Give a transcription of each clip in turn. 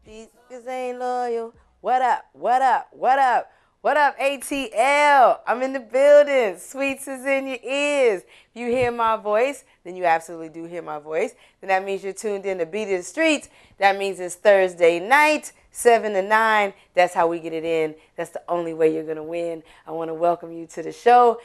These niggas ain't loyal. What up? What up? What up? What up, ATL? I'm in the building. Sweets is in your ears. If you hear my voice, then you absolutely do hear my voice. Then that means you're tuned in to Beat of the Streets. That means it's Thursday night, 7 to 9. That's how we get it in. That's the only way you're going to win. I want to welcome you to the show.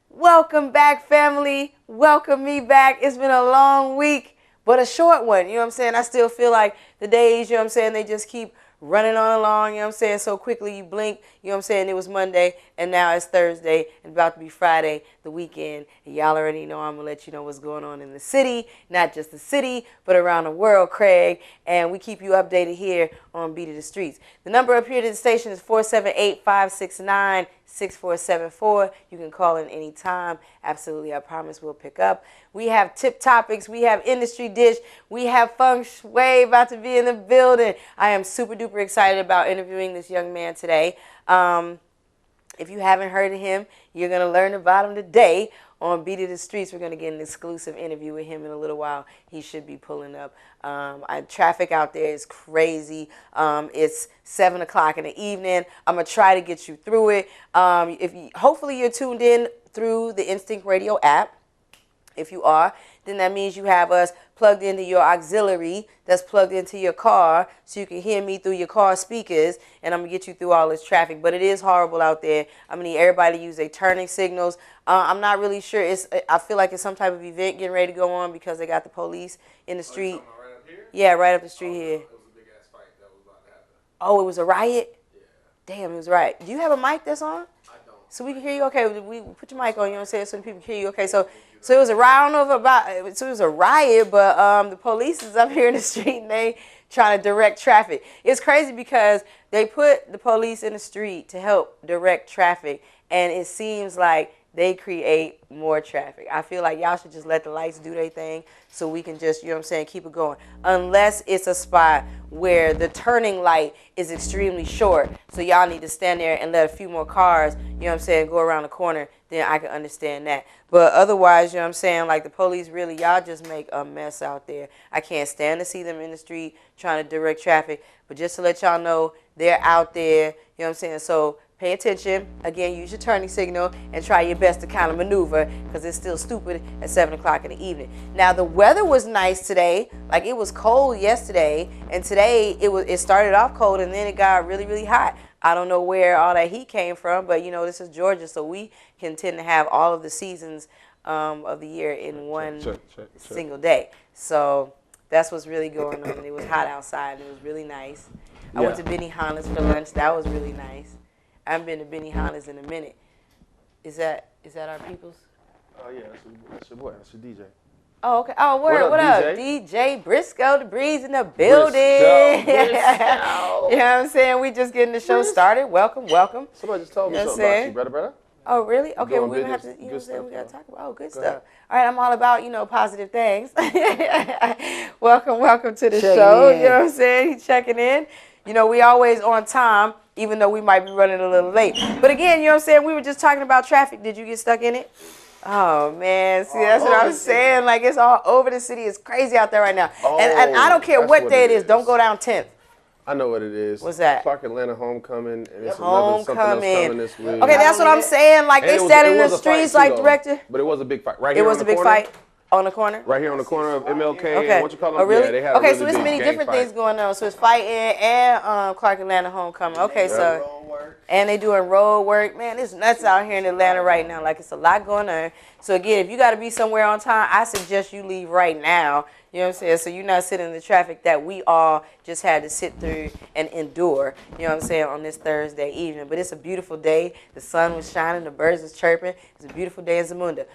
Welcome back, family. Welcome me back. It's been a long week, but a short one. You know what I'm saying? I still feel like the days, you know what I'm saying, they just keep running on along, you know what I'm saying, so quickly you blink, you know what I'm saying, it was Monday, and now it's Thursday, and about to be Friday, the weekend, and y'all already know I'm going to let you know what's going on in the city, not just the city, but around the world, Craig, and we keep you updated here on Beat of the Streets. The number up here to the station is 478-569-6474. You can call in anytime. Absolutely, I promise we'll pick up. We have tip topics. We have industry dish. We have Feng Shui about to be in the building. I am super duper excited about interviewing this young man today. If you haven't heard of him, you're going to learn about him today on Beat of the Streets. We're going to get an exclusive interview with him in a little while. He should be pulling up. Traffic out there is crazy. It's 7 o'clock in the evening. I'm going to try to get you through it. Hopefully you're tuned in through the Instinct Radio app. If you are, then that means you have us plugged into your auxiliary that's plugged into your car so you can hear me through your car speakers, and I'm going to get you through all this traffic. But it is horrible out there. I'm going to need everybody to use their turning signals. I'm not really sure. I feel like it's some type of event getting ready to go on because they got the police in the street. Right up here? Yeah, right up the street here. It was a big-ass fight that was about to happen. Oh, it was a riot? Yeah. Damn, it was a riot. Do you have a mic that's on? I don't. So we can hear you. Okay, we put your mic on. You know what I'm saying, so people can hear you. Okay, so it was a riot. I don't know if so it was a riot, but the police is up here in the street and they trying to direct traffic. It's crazy because they put the police in the street to help direct traffic, and it seems like they create more traffic. I feel like y'all should just let the lights do their thing so we can just, you know what I'm saying, keep it going. Unless it's a spot where the turning light is extremely short, so y'all need to stand there and let a few more cars, you know what I'm saying, go around the corner, then I can understand that. But otherwise, you know what I'm saying, like the police really, y'all just make a mess out there. I can't stand to see them in the street trying to direct traffic, but just to let y'all know, they're out there, you know what I'm saying, so pay attention. Again, use your turning signal and try your best to kind of maneuver because it's still stupid at 7 o'clock in the evening. Now, the weather was nice today. Like, it was cold yesterday, and today it started off cold, and then it got really, really hot. I don't know where all that heat came from, but, you know, this is Georgia, so we can tend to have all of the seasons of the year in one single day. So that's what's really going on. It was hot outside. It was really nice. I went to Benihana's for lunch. That was really nice. I haven't been to Benihana's in a minute. Is that our people's? Oh, yeah, that's your boy. That's your DJ. Oh, okay. Oh, word. What up? DJ Briscoe, the Breeze in the building. Briscoe. You know what I'm saying? We just getting the show started. Welcome. Somebody just told me something about you, brother. Oh, really? Okay, well, we're going to have to, you know what I'm saying? We got to talk about, good stuff. All right, I'm all about, you know, positive things. Welcome to the show. You know what I'm saying? He's checking in. You know, we always on time, even though we might be running a little late. But again, you know what I'm saying? We were just talking about traffic. Did you get stuck in it? Oh, man. See, that's what I'm saying. Like, it's all over the city. It's crazy out there right now. And I don't care what day it is. Don't go down 10th. I know what it is. What's that? Clark Atlanta Homecoming, and it's something else coming this week. Okay, that's what I'm saying. Like, they sat in the streets like director. But it was a big fight. Right here on the corner. It was a big fight. On the corner? Right here on the corner of MLK and what you call it? Oh, really? Yeah, they had okay, really so there's many different things going on. So it's fighting and Clark Atlanta Homecoming. Okay, so and they doing road work. Man, it's nuts out here in Atlanta right now. Like, it's a lot going on. So again, if you got to be somewhere on time, I suggest you leave right now. You know what I'm saying? So you're not sitting in the traffic that we all just had to sit through and endure, you know what I'm saying, on this Thursday evening. But it's a beautiful day. The sun was shining. The birds was chirping. It's a beautiful day in Zamunda.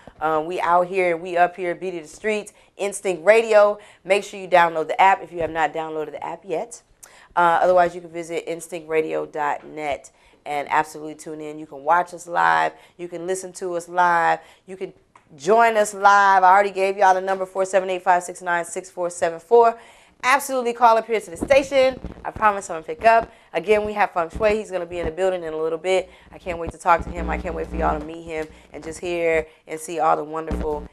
We out here. We up here, Beat of the Streets, Instinct Radio. Make sure you download the app if you have not downloaded the app yet. Otherwise, you can visit instinctradio.net and absolutely tune in. You can watch us live. You can listen to us live. You can join us live. I already gave y'all the number, 478-569-6474. Absolutely call up here to the station. I promise I'm going to pick up. Again, we have Feng Shui. He's going to be in the building in a little bit. I can't wait to talk to him. I can't wait for y'all to meet him and just hear and see all the wonderful,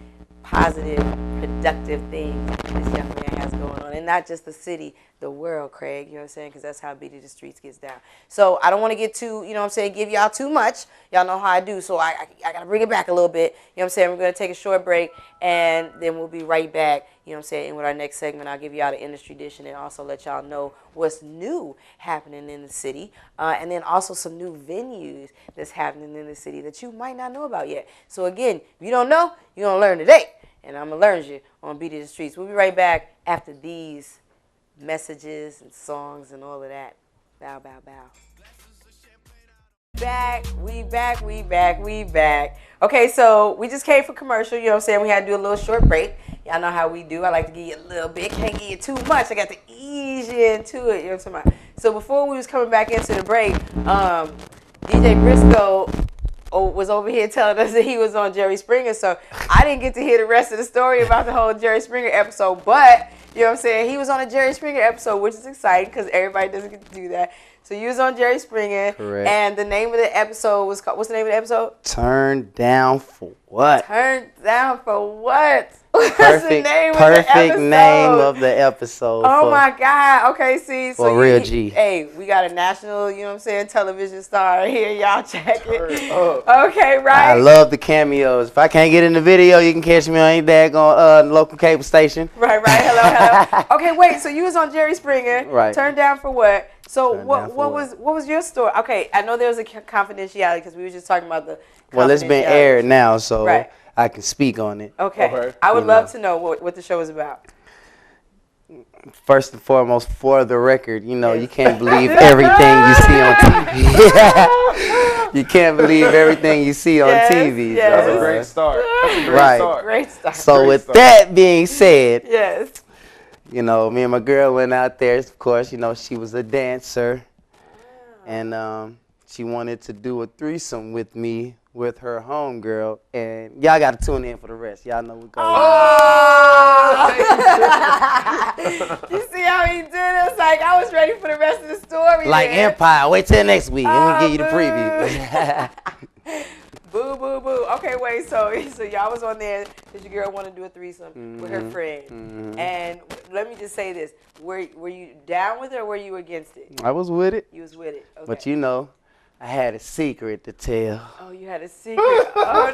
positive, productive things this young man has has going on. And not just the city, the world, Craig. You know what I'm saying? Because that's how Beat the Streets gets down. So I don't want to get too, you know what I'm saying, give y'all too much. Y'all know how I do. So I got to bring it back a little bit. You know what I'm saying? We're going to take a short break, and then we'll be right back. You know what I'm saying? And with our next segment, I'll give y'all the industry dish and also let y'all know what's new happening in the city. And then also some new venues that's happening in the city that you might not know about yet. So again, if you don't know, you're going to learn today. And I'm going to learn you on Beat the Streets. We'll be right back after these messages and songs and all of that. Bow, bow, bow. We back. Okay, so we just came for commercial, you know what I'm saying? We had to do a little short break. Y'all know how we do. I like to give you a little bit. Can't give you too much. I got to ease you into it, you know what I'm talking about? So before we was coming back into the break, DJ Briscoe was over here telling us that he was on Jerry Springer, so I didn't get to hear the rest of the story about the whole Jerry Springer episode, but, you know what I'm saying, he was on a Jerry Springer episode, which is exciting because everybody doesn't get to do that. So you was on Jerry Springer, correct. And the name of the episode was called, what's the name of the episode? Turned Down for What? Turned Down for What? Perfect name of the episode. Oh my God. Okay, see. So real G. Hey, we got a national, you know what I'm saying, television star here. Y'all check it. Okay, right. I love the cameos. If I can't get in the video, you can catch me on any daggone local cable station. Right. Hello. Okay, wait. So you was on Jerry Springer. Right. Turned Down for What? So what was your story? Okay, I know there was a confidentiality because we were just talking about the. Well, it's been aired now, so right. I can speak on it. Okay. I would love to know what the show is about. First and foremost, for the record, you know, you can't believe everything you see on TV. You can't believe everything you see on TV. Yes. That's a great start. Great start. So with that being said, yes. You know, me and my girl went out there. Of course, you know, she was a dancer. And she wanted to do a threesome with me, with her homegirl. And y'all got to tune in for the rest. Y'all know what's going on. You see how he did it? It's like I was ready for the rest of the story. Like man. Empire. Wait till next week. Let me give you the preview. Boo, boo, boo. Okay, wait. So y'all was on there because your girl wanted to do a threesome with her friend. And let me just say this: were you down with it or were you against it? I was with it. You was with it. Okay. But you know, I had a secret to tell. Oh, you had a secret. Oh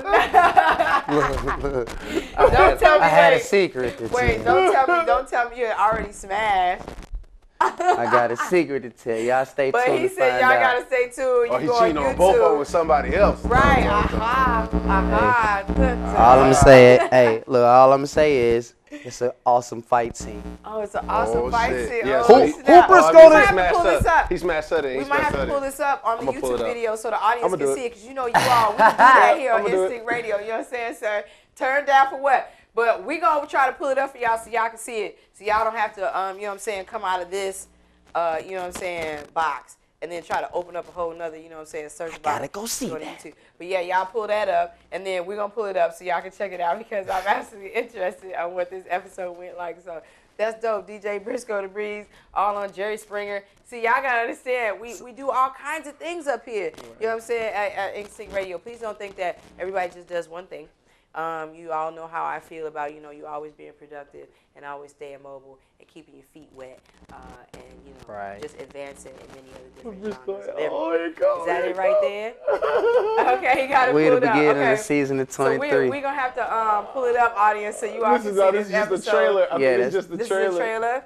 no! Don't tell me. I had a secret to tell. Wait, don't tell me you had already smashed. I got a secret to tell. Y'all stay tuned. But he said y'all gotta stay tuned. Oh, he cheating on both of them with somebody else. Right. All I'm saying, all I'm saying is it's an awesome fight scene. Oh, it's an awesome fight scene. Yeah, Who Briscoe? He smashed Sudden. We might have to pull this up on the YouTube video so the audience can see it. Because you know we can do that here on Instinct Radio. You know what I'm saying, sir? Turn Down for What? But we gonna try to pull it up for y'all so y'all can see it. So y'all don't have to, you know what I'm saying, come out of this, you know what I'm saying, box. And then try to open up a whole nother, you know what I'm saying, search box. Gotta go see that. YouTube. But yeah, y'all pull that up, and then we're going to pull it up so y'all can check it out because I'm absolutely interested on what this episode went like. So that's dope. DJ Briscoe the Breeze, all on Jerry Springer. See, y'all got to understand, we do all kinds of things up here. You know what I'm saying, at Instinct Radio. Please don't think that everybody just does one thing. You all know how I feel about, you know, you always being productive and always staying mobile and keeping your feet wet and, you know, just advancing in many other different genres. Is that it right there? Okay, you got to pull it up. We're the beginning of the season of 23. So we're going to have to pull it up, audience, so you all can see this episode. This is just the trailer. This is the trailer.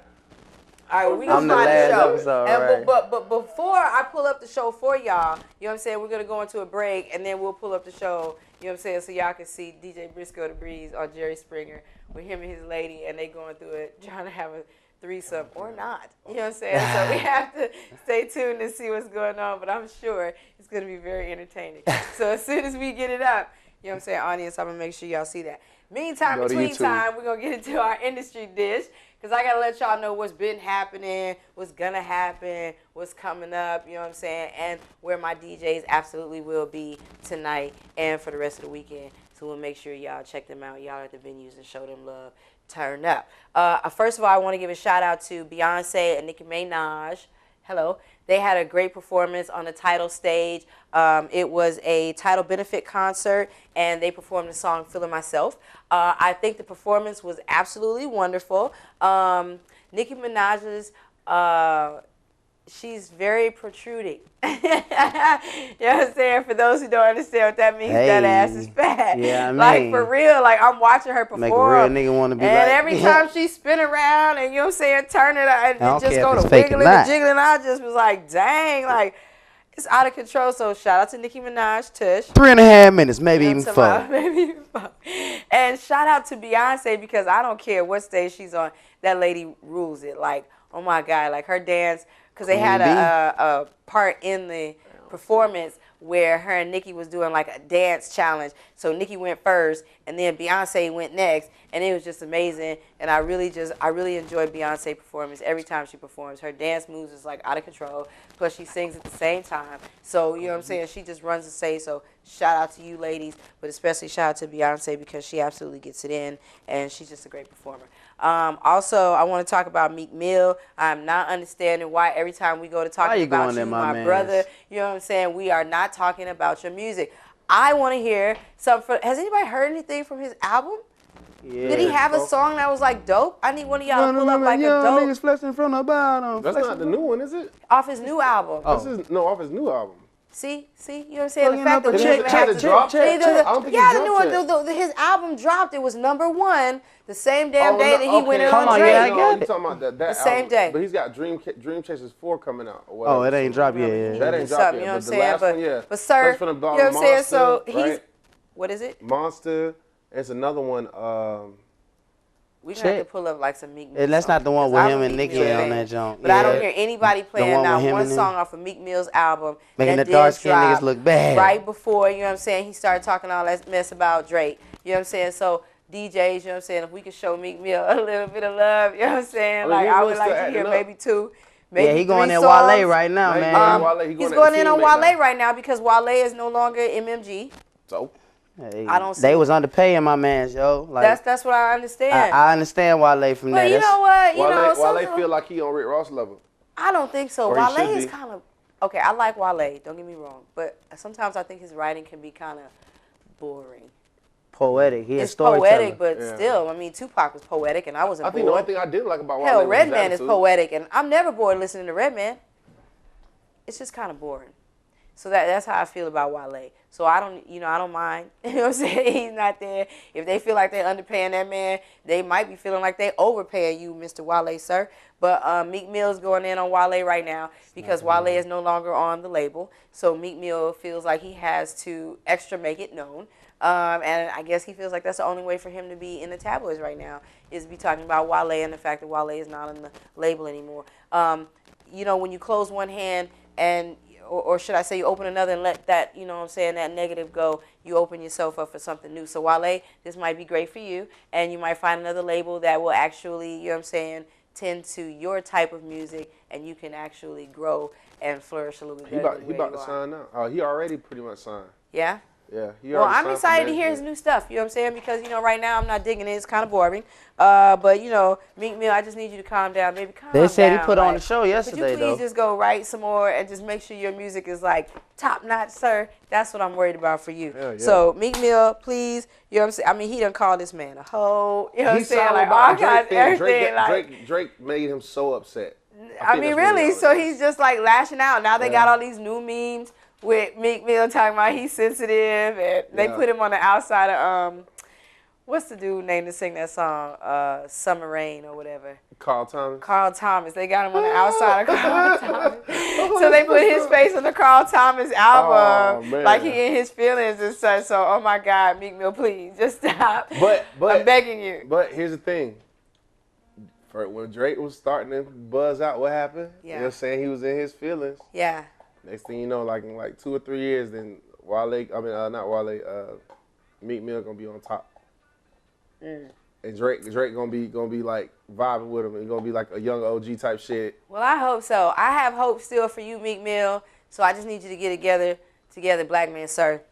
All right, we're going I'm to the find last the show. episode, right. But before I pull up the show for y'all, you know what I'm saying, we're going to go into a break, and then we'll pull up the show, you know what I'm saying, so y'all can see DJ Briscoe the Breeze on Jerry Springer with him and his lady, and they going through it, trying to have a threesome or not. You know what I'm saying? So we have to stay tuned and see what's going on, but I'm sure it's going to be very entertaining. So as soon as we get it up, you know what I'm saying, audience, I'm going to make sure y'all see that. Meantime, between time, we're going to get into our industry dish. Because I got to let y'all know what's been happening, what's going to happen, what's coming up, you know what I'm saying, and where my DJs absolutely will be tonight and for the rest of the weekend. So we'll make sure y'all check them out. Y'all at the venues and show them love. Turn up. First of all, I want to give a shout out to Beyonce and Nicki Minaj Hello. They had a great performance on the title stage. It was a title benefit concert, and they performed the song "Feeling Myself." I think the performance was absolutely wonderful. Nicki Minaj's, she's very protruding. You know what I'm saying? For those who don't understand what that means, that ass is fat. Yeah, I mean, like for real, like I'm watching her perform. Make a real nigga want to be and like. every time she spin around and you know what I'm saying, turn it and don't just care go if to it's fake or wiggling not. and jiggling, I just was like, dang, like it's out of control. So shout out to Nicki Minaj, Tush. 3.5 minutes, maybe even 4. Maybe even 4. And shout out to Beyonce, because I don't care what stage she's on, that lady rules it. Like, oh my God, like her dance, because they had a part in the performance where her and Nicki was doing like a dance challenge. So Nicki went first, and then Beyonce went next, and it was just amazing. And I really enjoy Beyonce performance every time she performs. Her dance moves is like out of control. Plus she sings at the same time. So you know what I'm saying? She just runs the stage. So shout out to you ladies, but especially shout out to Beyonce, because she absolutely gets it in, and she's just a great performer. Also, I want to talk about Meek Mill. I'm not understanding why every time we go to talk about you, my brother, you know what I'm saying, we are not talking about your music. I want to hear something. Has anybody heard anything from his album? Yeah. Did he have a song that was like dope? I need one of y'all to pull up like a dope. Niggas flexing from the bottom. That's not the new one, is it? Off his new album. Oh. Off his new album. See, you know what I'm saying? Well, the fact that it hasn't dropped yet? I don't think it dropped yet. His album dropped. It was #1 the same damn day that he went in Come on on, Drake. yeah, I got you talking about that the same album. day. But he's got Dream Chasers 4 coming out. Or Oh, it ain't dropped yet. Yeah. That ain't dropped yet. You know what I'm But the saying? last one, yeah. But sir, First from the you know what I'm saying? So Monster, he's, right? what is it? Monster. It's another one. We gonna have to pull up like some Meek Mill. That's not the one with him and Nicki on that joint. But I don't hear anybody playing one now with him one and song off of Meek Mill's album. Making that the dark-skinned niggas look bad. Right before, you know what I'm saying, he started talking all that mess about Drake. You know what I'm saying? So DJs, you know what I'm saying, if we could show Meek Mill a little bit of love, you know what I'm saying? Like I would like to hear maybe 2, maybe he going 3 in songs. Wale right now, man. He's going in on Wale right now because Wale is no longer MMG. So I don't see. They was underpaying my man, yo. Like, that's what I understand. I understand Wale from that. But you know what? Wale feel like he on Rick Ross level. I don't think so. Or he Wale should is be. kind of okay. I like Wale. Don't get me wrong, but sometimes I think his writing can be kind of boring. Poetic. He It's a storyteller. poetic, but still, I mean, Tupac was poetic, and I wasn't I bored. think the only thing I didn't like about Wale Hell, was his Redman is attitude. poetic, and I'm never bored listening to Redman. It's just kind of boring. So that's how I feel about Wale. So I don't mind. You know what I'm saying? He's not there. If they feel like they're underpaying that man, they might be feeling like they overpaying you, Mr. Wale, sir. But Meek Mill's going in on Wale right now because Wale is no longer on the label. So Meek Mill feels like he has to extra make it known. And I guess he feels like that's the only way for him to be in the tabloids right now is to be talking about Wale and the fact that Wale is not on the label anymore. You know, when you close one hand and or should I say you open another and let that, you know what I'm saying, that negative go, you open yourself up for something new. So Wale, this might be great for you, and you might find another label that will actually, you know what I'm saying, tend to your type of music, and you can actually grow and flourish a little bit better. He about to sign now. He already pretty much signed. Yeah? Yeah. Well, I'm excited to hear his new stuff, you know what I'm saying, because, you know, right now I'm not digging it. It's kind of boring. But, you know, Meek Mill, I just need you to calm down. Maybe calm down. They said he put on the show yesterday, though. Could you please just go write some more and just make sure your music is, like, top-notch, sir? That's what I'm worried about for you. Yeah. So, Meek Mill, please, you know what I'm saying? I mean, he done called this man a hoe. You know what I'm saying? Like, all kinds of everything. Drake made him so upset. I mean, really? So he's just, like, lashing out. Now they got all these new memes with Meek Mill talking about he's sensitive, and they put him on the outside of what's the dude name to sing that song? Summer Rain or whatever. Carl Thomas. Carl Thomas. They got him on the outside of Carl Thomas. So they put his face on the Carl Thomas album, like he in his feelings and such. So, oh my God, Meek Mill, please just stop. But I'm begging you. But here's the thing. When Drake was starting to buzz out, what happened? Yeah. You know, saying he was in his feelings. Yeah. Next thing you know, like in like 2 or 3 years, then Meek Mill gonna be on top. And Drake gonna be like vibing with him, and gonna be like a young OG type shit. Well, I hope so. I have hope still for you, Meek Mill. So I just need you to get together, black man, sir,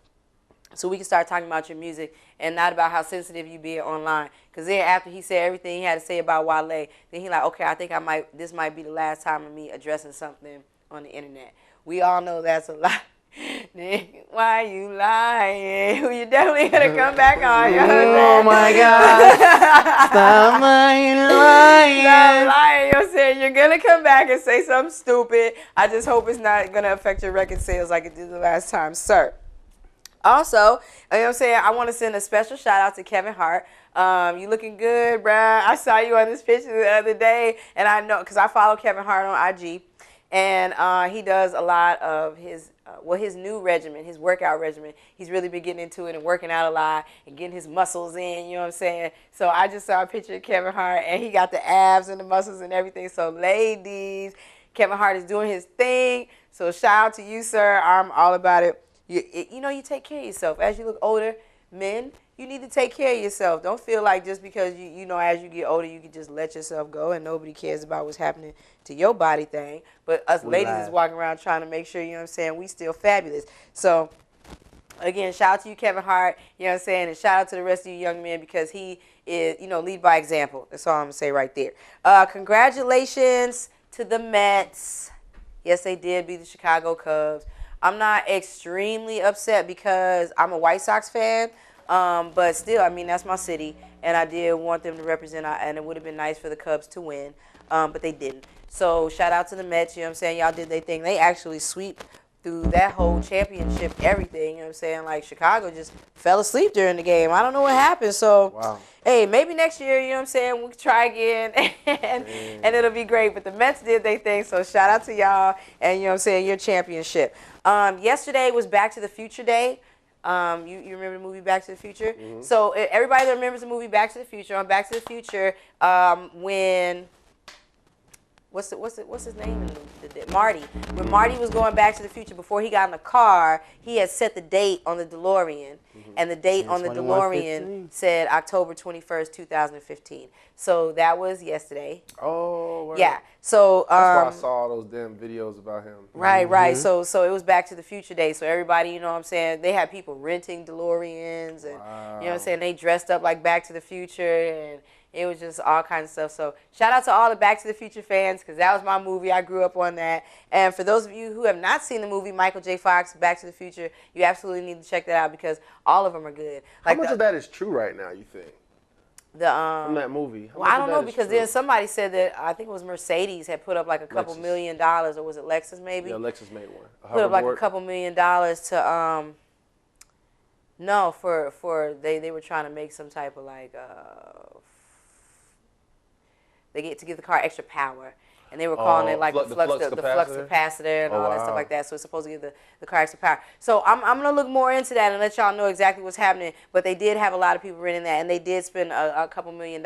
so we can start talking about your music and not about how sensitive you be online. Because then after he said everything he had to say about Wale, then he like, okay, I think this might be the last time of me addressing something on the internet. We all know that's a lie. Why you lying? You definitely gonna come back on. You know what I'm saying? Oh my God. Stop lying. Stop lying. You know what I'm saying? You're gonna come back and say something stupid. I just hope it's not gonna affect your record sales like it did the last time, sir. Also, you know what I'm saying, I want to send a special shout out to Kevin Hart. You looking good, bruh. I saw you on this picture the other day, and I know because I follow Kevin Hart on IG, and he does a lot of his new regimen, his workout regimen. He's really been getting into it and working out a lot and getting his muscles in, you know what I'm saying? So I just saw a picture of Kevin Hart, and he got the abs and the muscles and everything. So ladies, Kevin Hart is doing his thing. So shout out to you, sir. I'm all about it. You take care of yourself. As you look older, men, you need to take care of yourself. Don't feel like just because you know as you get older you can just let yourself go and nobody cares about what's happening to your body thing. But us ladies is walking around trying to make sure, you know what I'm saying, we still fabulous. So again, shout out to you, Kevin Hart, you know what I'm saying, and shout out to the rest of you young men because he is, lead by example. That's all I'm gonna say right there. Congratulations to the Mets. Yes, they did beat the Chicago Cubs. I'm not extremely upset because I'm a White Sox fan, but still, I mean, that's my city, and I did want them to represent, and it would have been nice for the Cubs to win, but they didn't. So shout out to the Mets, you know what I'm saying? Y'all did their thing. They actually sweep through that whole championship, everything, you know what I'm saying? Like, Chicago just fell asleep during the game. I don't know what happened, so, wow. Hey, maybe next year, you know what I'm saying, we can try again, and it'll be great. But the Mets did their thing, so shout out to y'all, and, you know what I'm saying, your championship. Yesterday was Back to the Future Day. You remember the movie Back to the Future? Mm-hmm. So everybody that remembers the movie Back to the Future, on Back to the Future, when what's his name? Marty. When Marty was going back to the future, before he got in the car, he had set the date on the DeLorean, mm-hmm. and the date on the DeLorean said October 21st, 2015. So that was yesterday. Oh, wow. Yeah. So that's why I saw all those damn videos about him. Right, right. So it was Back to the Future Day. So everybody, you know what I'm saying, they had people renting DeLoreans, and you know what I'm saying, they dressed up like Back to the Future, and it was just all kinds of stuff. So shout out to all the Back to the Future fans, because that was my movie. I grew up on that. And for those of you who have not seen the movie Michael J. Fox, Back to the Future, you absolutely need to check that out because all of them are good. Like, how much of that is true right now, you think? From that movie? Well, I don't know, because then somebody said that, I think it was Mercedes, had put up like a couple $1 million, or was it Lexus maybe? Yeah, Lexus made one. Put up like a couple $1 million to, no, for they were trying to make some type of like, they get to give the car extra power, and they were calling it like the flux capacitor and all that stuff like that. So it's supposed to give the car extra power. So I'm gonna look more into that and let y'all know exactly what's happening. But they did have a lot of people renting that, and they did spend a couple $1 million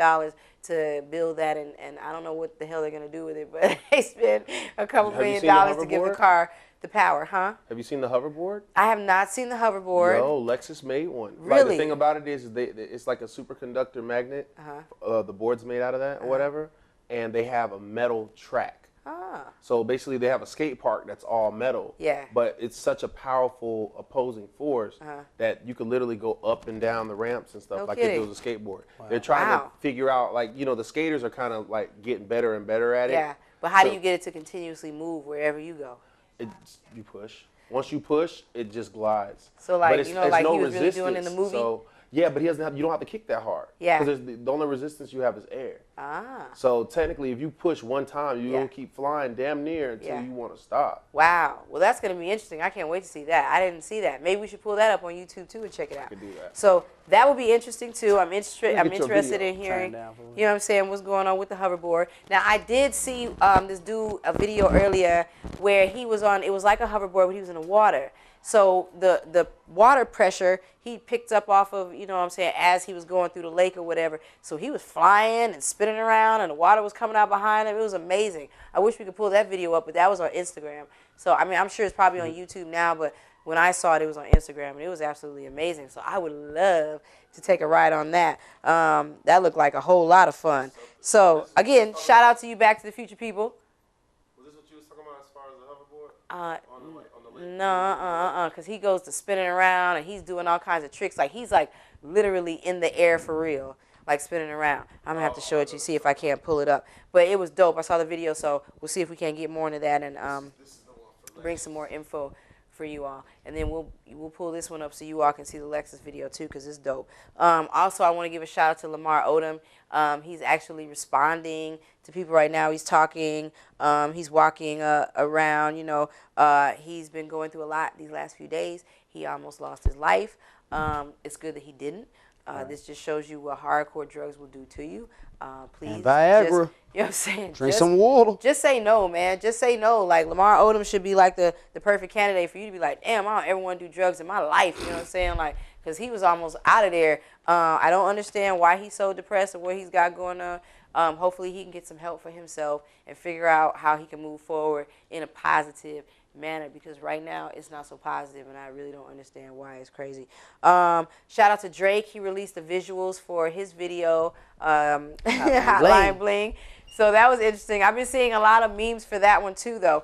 to build that, and I don't know what the hell they're gonna do with it, but they spent a couple $1 million to give the car the power, huh? Have you seen the hoverboard? I have not seen the hoverboard. No, Lexus made one. Really? Like, the thing about it is it's like a superconductor magnet. The board's made out of that or whatever. And they have a metal track. So basically they have a skate park that's all metal. Yeah. But it's such a powerful opposing force that you could literally go up and down the ramps and stuff if it was a skateboard. Wow. They're trying to figure out, like, the skaters are kind of like getting better and better at it. Yeah. But how do you get it to continuously move wherever you go? You push. Once you push, it just glides. So like, like he was really doing in the movie? So, yeah, but you don't have to kick that hard. Yeah. Because the only resistance you have is air. So technically, if you push one time, you're going to keep flying damn near until you want to stop. Wow. Well, that's going to be interesting. I can't wait to see that. I didn't see that. Maybe we should pull that up on YouTube, too, and check it out. I could do that. So that would be interesting, too. I'm interested in hearing, you know what I'm saying, what's going on with the hoverboard. Now, I did see this dude, a video earlier, where he was on, it was like a hoverboard, but he was in the water. So the water pressure he picked up off of, you know what I'm saying, as he was going through the lake or whatever. So he was flying and spinning around, and the water was coming out behind him. It was amazing. I wish we could pull that video up, but that was on Instagram. So, I mean, I'm sure it's probably on YouTube now, but when I saw it, it was on Instagram, and it was absolutely amazing. So I would love to take a ride on that. That looked like a whole lot of fun. So, again, shout out to you Back to the Future people. Was this what you was talking about as far as the hoverboard? On the lake? No, because he goes to spinning around and he's doing all kinds of tricks. Like, he's like literally in the air for real, like spinning around. I'm gonna have to show it to you, see if I can't pull it up. But it was dope. I saw the video, so we'll see if we can get more into that and bring some more info for you all. And then we'll pull this one up so you all can see the Lexus video too, because it's dope. Also, I want to give a shout out to Lamar Odom. He's actually responding to people right now. He's talking. He's walking around. You know, he's been going through a lot these last few days. He almost lost his life. It's good that he didn't. This just shows you what hardcore drugs will do to you. Please, and Viagra. You know what I'm saying? Drink some water. Just say no, man. Just say no. Like, Lamar Odom should be like the perfect candidate for you to be like, damn, I don't ever want to do drugs in my life. You know what I'm saying? Like, because he was almost out of there. I don't understand why he's so depressed and what he's got going on. Hopefully he can get some help for himself and figure out how he can move forward in a positive manner, because right now it's not so positive and I really don't understand why. It's crazy. Shout out to Drake. He released the visuals for his video, Hotline Bling. So that was interesting. I've been seeing a lot of memes for that one too, though.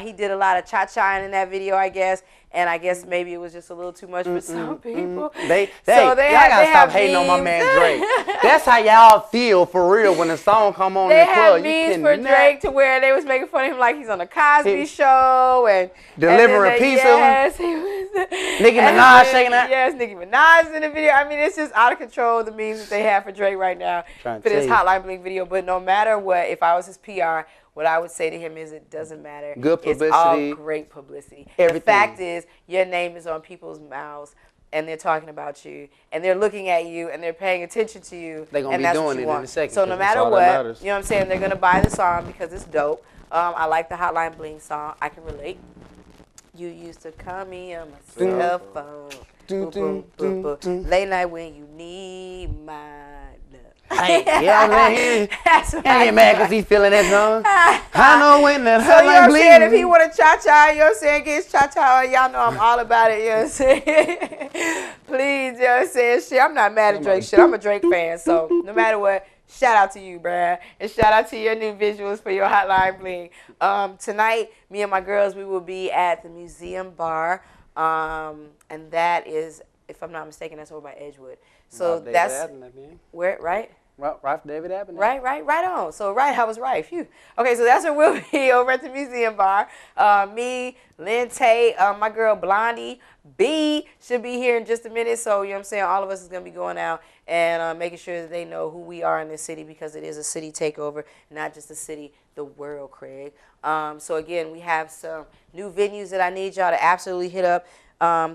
He did a lot of cha-chaing in that video, I guess. And I guess maybe it was just a little too much for some people. Y'all gotta stop hating on my man Drake. That's how y'all feel for real when the song come on in the club. They had memes for Drake to where they was making fun of him like he's on the Cosby Show and delivering pizza. Yes, he was. Nicki Minaj shaking that. Yes, Nicki Minaj in the video. I mean, it's just out of control, the memes that they have for Drake right now for this Hotline Bling video. But no matter what, if I was his PR, what I would say to him is it doesn't matter. Good publicity. It's all great publicity. Everything. The fact is, your name is on people's mouths, and they're talking about you, and they're looking at you, and they're paying attention to you. They're going to be doing it in a second. So no matter what, you know what I'm saying, they're going to buy the song because it's dope. I like the Hotline Bling song. I can relate. You used to call me on my cell phone. Late night when you need my love. Hey, you know what I'm saying? I ain't mad because he's feeling that song. I know when that so, you know what I'm saying? If bleeding. he want to cha-cha, you know what I'm saying? Get his cha-cha on. Y'all know I'm all about it, you know what I'm saying? Please, you know what I'm saying? Shit, I'm not mad at Drake. Shit, I'm a Drake fan. So no matter what, shout out to you, bruh. And shout out to your new visuals for your Hotline Bling. Tonight, me and my girls, we will be at the Museum Bar. And that is, if I'm not mistaken, that's over by Edgewood. So that's where, right? Right, David Avenue. Right on. So I was right. Phew. Okay, so that's where we'll be over at the Museum Bar. Me, Lynn Tate, my girl Blondie B should be here in just a minute. So, you know what I'm saying, all of us is going to be going out and making sure that they know who we are in this city, because it is a city takeover, not just a city, the world, Craig. So, again, we have some new venues that I need y'all to absolutely hit up.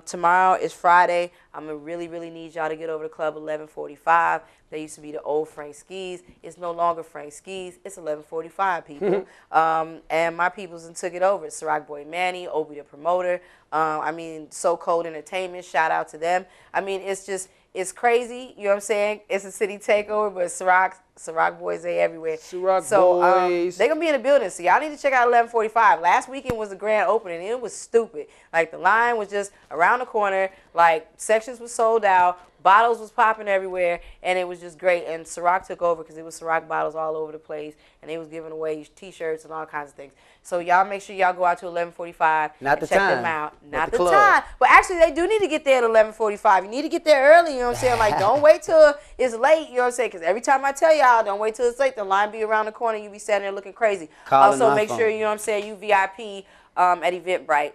Tomorrow is Friday. I'm going to really need y'all to get over to Club 1145. That used to be the old Frank Skis. It's no longer Frank Skis. It's 1145, people. And my peoples took it over. It's Ciroc Boy Manny, Obi the promoter. I mean, So Cold Entertainment. Shout out to them. I mean, it's just, it's crazy. You know what I'm saying? It's a city takeover, but Ciroc Boys, they everywhere. Ciroc Boys. They're going to be in the building, so y'all need to check out 1145. Last weekend was the grand opening, and it was stupid. Like, the line was just around the corner. Like, sections were sold out. Bottles was popping everywhere, and it was just great. And Ciroc took over because it was Ciroc bottles all over the place, and they was giving away T-shirts and all kinds of things. So y'all make sure y'all go out to 1145 and check them out. Not the time. But actually, they do need to get there at 1145. You need to get there early, you know what I'm saying? Like, don't wait till it's late, you know what I'm saying? Because every time I tell y'all, don't wait till it's late. The line be around the corner. You be standing there looking crazy. Also, make sure, you know what I'm saying, you VIP at Eventbrite.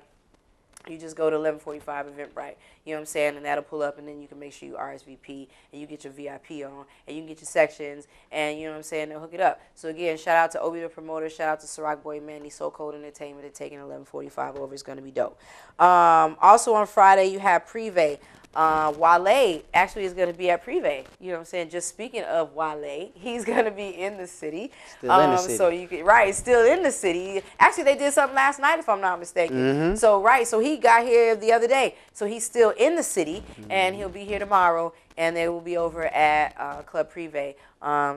You just go to 1145 Eventbrite, you know what I'm saying, and that'll pull up, and then you can make sure you RSVP, and you get your VIP on, and you can get your sections, and you know what I'm saying, they'll hook it up. So again, shout out to Obi the promoter, shout out to Ciroc Boy Manny, So Cold Entertainment, and taking 1145 over. It's going to be dope. Also on Friday, you have Privé. Wale actually is going to be at Privé. You know what I'm saying? Just speaking of Wale, he's going to be in the city. Still in the city. So you can, right, still in the city. Actually, they did something last night, if I'm not mistaken. So, so he got here the other day. So he's still in the city, and he'll be here tomorrow, and they will be over at Club Privé.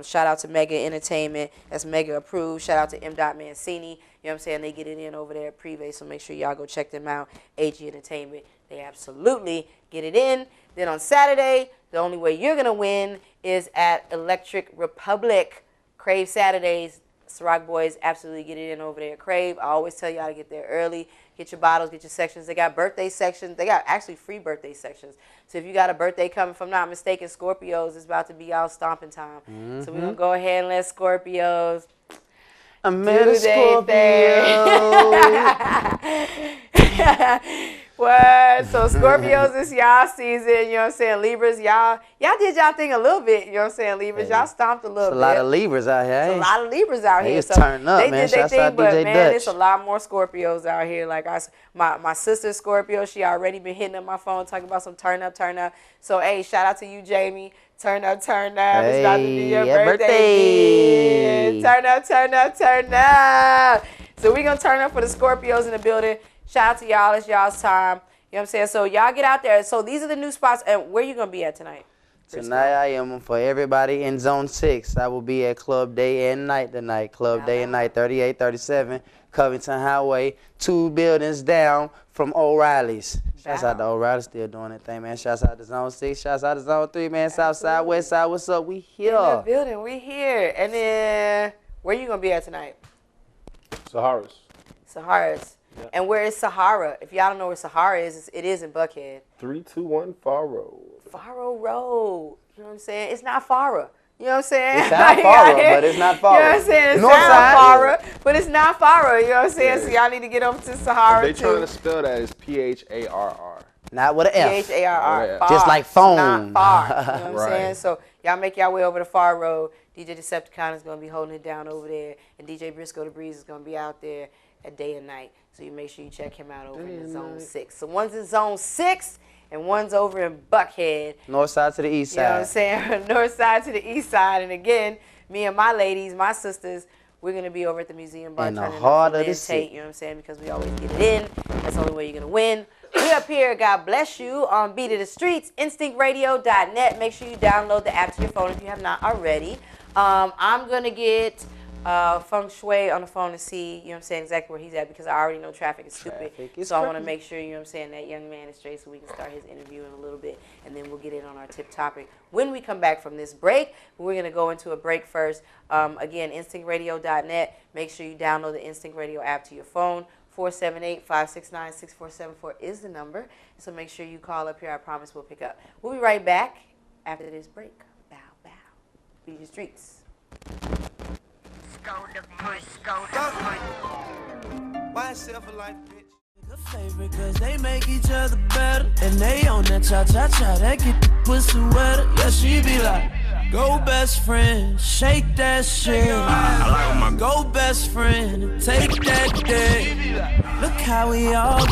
Shout out to Mega Entertainment. That's Mega approved. Shout out to M. Mancini. You know what I'm saying? They get it in over there at Privé, so make sure y'all go check them out. AG Entertainment. They absolutely get it in. Then on Saturday, the only way you're going to win is at Electric Republic. Crave Saturdays, Ciroc Boys absolutely get it in over there at Crave. I always tell y'all to get there early. Get your bottles, get your sections. They got birthday sections. They got actually free birthday sections. So if you got a birthday coming, if I'm not mistaken, Scorpios is about to be out stomping time. Mm-hmm. So we're going to go ahead and let Scorpios I met a Scorpio. What? So Scorpios is y'all season, you know what I'm saying? Libras, y'all did y'all thing a little bit, you know what I'm saying? Libras, y'all stomped a little bit. A lot of Libras out here. It's a lot of Libras out here. It's turning up, man. Shouts out but DJ man, Dutch. it's a lot more Scorpios out here. Like my sister's Scorpio, she already been hitting up my phone talking about some turn up. So hey, shout out to you, Jamie. Turn up. Hey, it's about to be your birthday. Turn up. So we gonna turn up for the Scorpios in the building. Shout out to y'all. It's y'all's time. You know what I'm saying? So y'all get out there. So these are the new spots. And where you going to be at tonight? Tonight I am for everybody in Zone 6. I will be at Club Day and Night tonight. Club Day and Night, 3837 Covington Highway. 2 buildings down from O'Reilly's. Shouts out to O'Reilly, still doing that thing, man. Shouts out to Zone 6. Shouts out to Zone 3, man. South side, west side. What's up? We here. In the building. We here. And then where you going to be at tonight? Sahara's. Yep. And where is Sahara? If y'all don't know where Sahara is, it is in Buckhead. 321 Far Road. Faro Road. You know what I'm saying? It's not Farah. You know what I'm saying? It's not Farah, but it's not Farah. You know what I'm saying? It's not Farah, but it's not Farah. You know what I'm saying? Yeah. So y'all need to get over to Sahara too. They trying to spell that as P-H-A-R-R. Not with an F. P-H-A-R-R. Just like phone. Not far. You know what I'm saying? So y'all make y'all way over to Far Road. DJ Decepticon is going to be holding it down over there. And DJ Briscoe the Breeze is going to be out there at day and night. So you make sure you check him out over in Zone 6. So one's in Zone 6 and one's over in Buckhead. North side to the east side. You know what I'm saying? North side to the east side. And again, me and my ladies, my sisters, we're going to be over at the Museum Bar. In the heart of the city. You know what I'm saying? Because we always get it in. That's the only way you're going to win. We up here, God bless you, on Beat of the Streets, instinctradio.net. Make sure you download the app to your phone if you have not already. I'm going to get Feng Shui on the phone to see, you know what I'm saying, exactly where he's at, because I already know traffic is stupid. So I want to make sure, you know what I'm saying, that young man is straight so we can start his interview in a little bit, and then we'll get in on our tip topic when we come back from this break. We're going to go into a break first. Again, instinctradio.net. Make sure you download the Instinct Radio app to your phone. 478-569-6474 is the number. So make sure you call up here. I promise we'll pick up. We'll be right back after this break. Bow, bow. Beat the streets. Why self a life, bitch? The favorite, cause they make each other better. And they on that cha-cha-cha, that get the pussy wetter. Yeah, she be like, go best friend, shake that shit. I like my go best friend, take that dick. Look how we all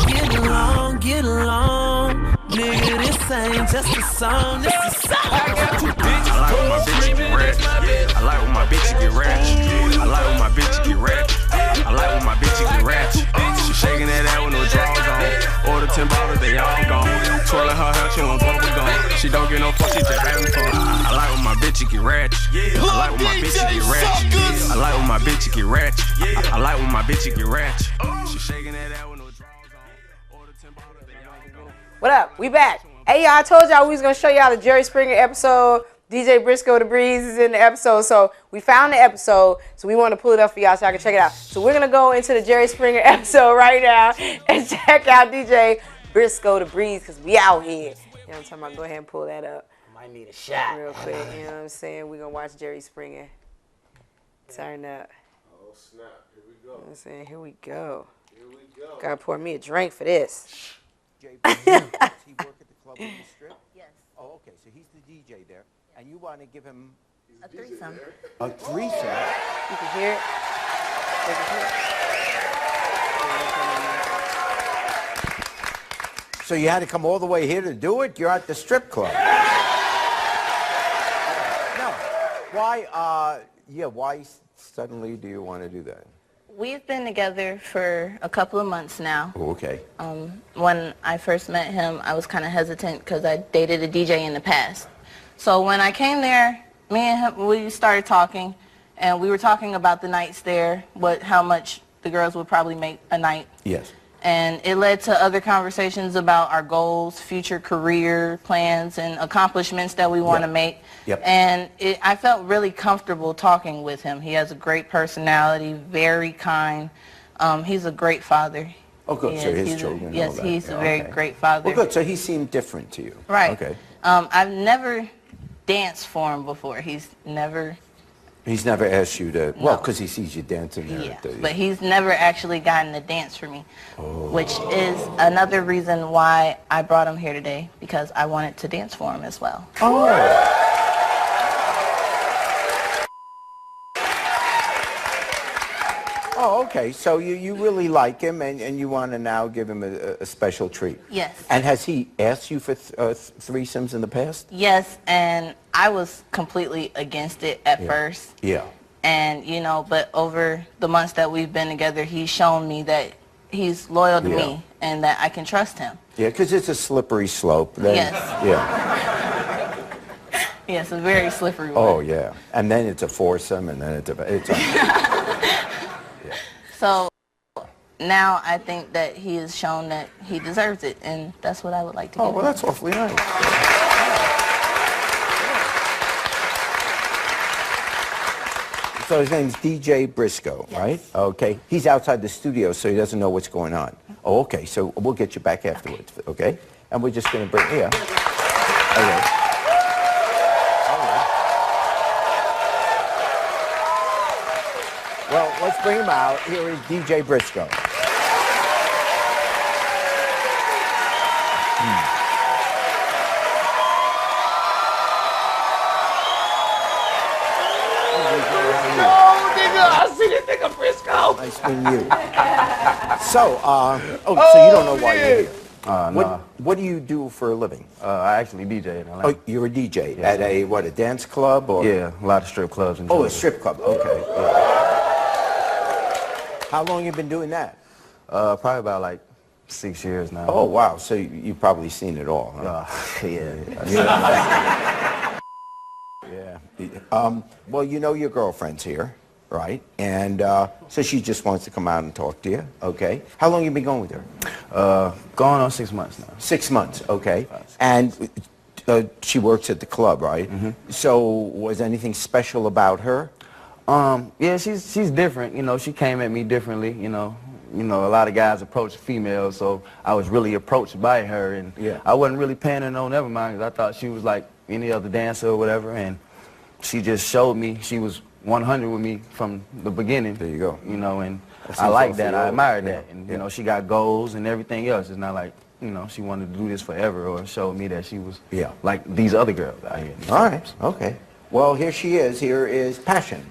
get along. Nigga, this ain't just a song, this is a song. I got two bitches. I like when my bitch get ratchet. I like when my bitch get ratchet. I like when my bitch get ratchet. I like when my bitch get ratchet. She shaking that ass with no drawers on. Order 10 bottles, they all gone. Twirling her hair, she want bubble gum. She don't get no fuck, she just having fun. I like when my bitch get ratchet. I like when my bitch get ratchet. I like when my bitch get ratchet. I like when my bitch get ratchet. She shaking that ass with no drawers on. Order 10 bottles, they all gone. What up? We back. Hey, y'all, I told y'all we was going to show y'all the Jerry Springer episode. DJ Briscoe the Breeze is in the episode. So we found the episode. So we want to pull it up for y'all so y'all can check it out. So we're going to go into the Jerry Springer episode right now and check out DJ Briscoe the Breeze because we out here. You know what I'm talking about? Go ahead and pull that up. Might need a shot. Real quick. You know what I'm saying? We're going to watch Jerry Springer. Turn up. Oh, snap. Here we go. You know what I'm saying? Here we go. Gotta pour me a drink for this. Does he work at the club on the strip? Yes. Oh, okay. So he's the DJ there. And you want to give him A threesome. a threesome? You can hear it. You can hear it. So you had to come all the way here to do it? You're at the strip club. No. Why, why suddenly do you want to do that? We've been together for a couple of months now. Oh, okay. When I first met him, I was kind of hesitant because I dated a DJ in the past. So when I came there, me and him, we started talking, and we were talking about the nights there, how much the girls would probably make a night. Yes. And it led to other conversations about our goals, future career plans, and accomplishments that we want to make. Yep. And I felt really comfortable talking with him. He has a great personality, very kind. He's a great father. Oh, good. So his children. Yes, all that. he's a very great father. Well, good. So he seemed different to you. Right. Okay. I've never danced for him before. He's never asked you to, well, because he sees you dancing there. Yeah, but he's never actually gotten to dance for me, which is another reason why I brought him here today, because I wanted to dance for him as well. Oh. Oh, okay. So you really like him, and you want to now give him a special treat. Yes. And has he asked you for threesomes in the past? Yes, and I was completely against it at first. Yeah. And, you know, but over the months that we've been together, he's shown me that he's loyal to me and that I can trust him. Yeah, because it's a slippery slope. Yes. Yeah. Yes, a very slippery one. Oh, yeah. And then it's a foursome, and then it's a So now I think that he has shown that he deserves it, and that's what I would like to give him. well, that's awfully nice. So his name's DJ Briscoe, right? Okay. He's outside the studio, so he doesn't know what's going on. Oh, okay. So we'll get you back afterwards, okay? And we're just going to bring, Okay. Well, let's bring him out. Here is DJ Briscoe. I see this nigga Briscoe. Nice meeting you. So, so you don't know why you're here. No. What do you do for a living? I actually DJ in Atlanta. Oh, you're a DJ at a dance club or? Yeah, a lot of strip clubs. And Oh, a strip club. Okay. Yeah. How long you been doing that? Probably about like 6 years now. Oh, wow. So you've probably seen it all, huh? Yeah. Well, you know your girlfriend's here, right? And so she just wants to come out and talk to you, okay? How long you been going with her? Going on 6 months now. 6 months, okay. And she works at the club, right? Mm-hmm. So was anything special about her? Yeah, she's different. You know, she came at me differently. You know, a lot of guys approach females, so I was really approached by her, and I wasn't really paying her no never mind, because I thought she was like any other dancer or whatever, and she just showed me she was 100 with me from the beginning. There you go. You know, and I like that. I admired that, and you know, she got goals and everything else. It's not like, you know, she wanted to do this forever or showed me that she was like these other girls out here. All right. Okay. Well, here she is. Here is Passion.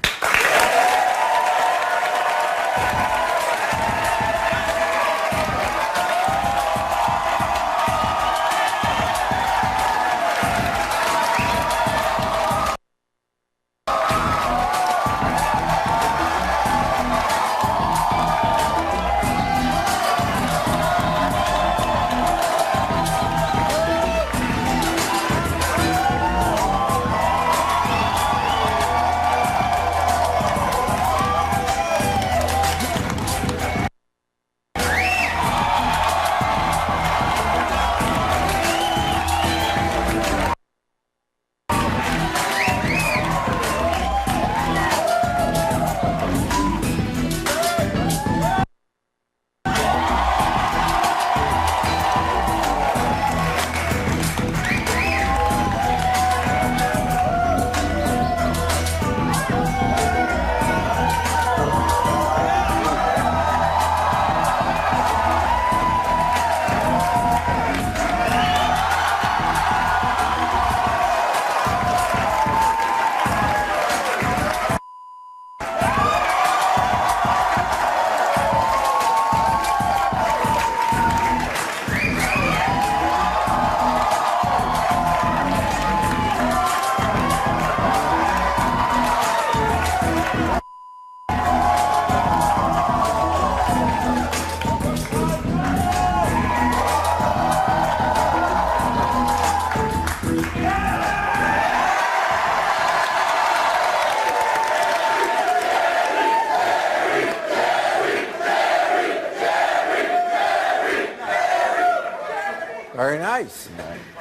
Very nice.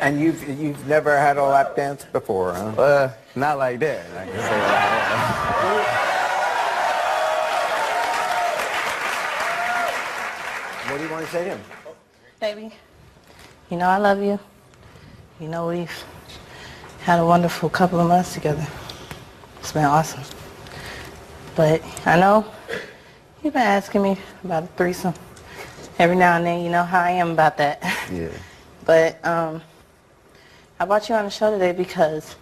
And you've never had a lap dance before, huh? Not like that. I can say What do you want to say to him? Baby, you know I love you. You know we've had a wonderful couple of months together. It's been awesome. But I know you've been asking me about a threesome every now and then. You know how I am about that. Yeah. But I brought you on the show today because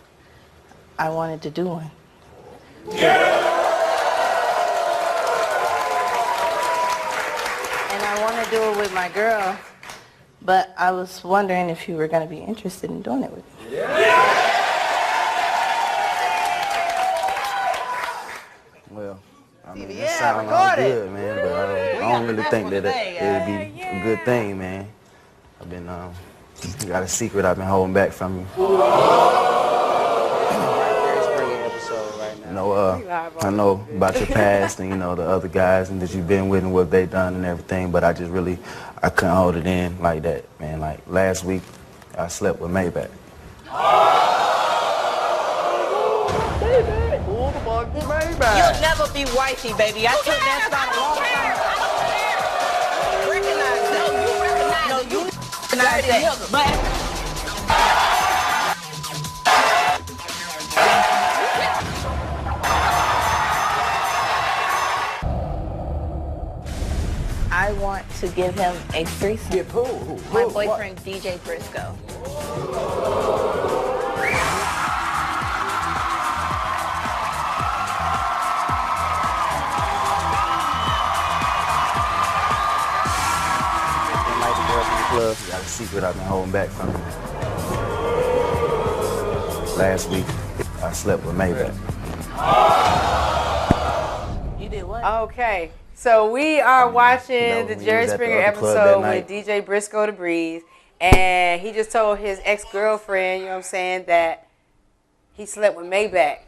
I wanted to do one. And I want to do it with my girl, but I was wondering if you were going to be interested in doing it with me. Well, I mean, it sounds all good, man, but I don't really think that it'd be a good thing, man. I've been, got a secret I've been holding back from you. I know about your past and, you know, the other guys and that you've been with and what they done and everything, but I couldn't hold it in like that, man. Like, last week, I slept with Maybach. You'll never be wifey, baby. I took that style a long time ago. Recognize that. No, you recognize that. But I want to give him a threesome. Give who? My boyfriend, DJ Briscoe. Club. Got a secret I've been holding back from you. Last week, I slept with Maybach. You did what? Okay, so we are watching the Jerry Springer episode with DJ Briscoe the Breeze, and he just told his ex-girlfriend, you know what I'm saying, that he slept with Maybach,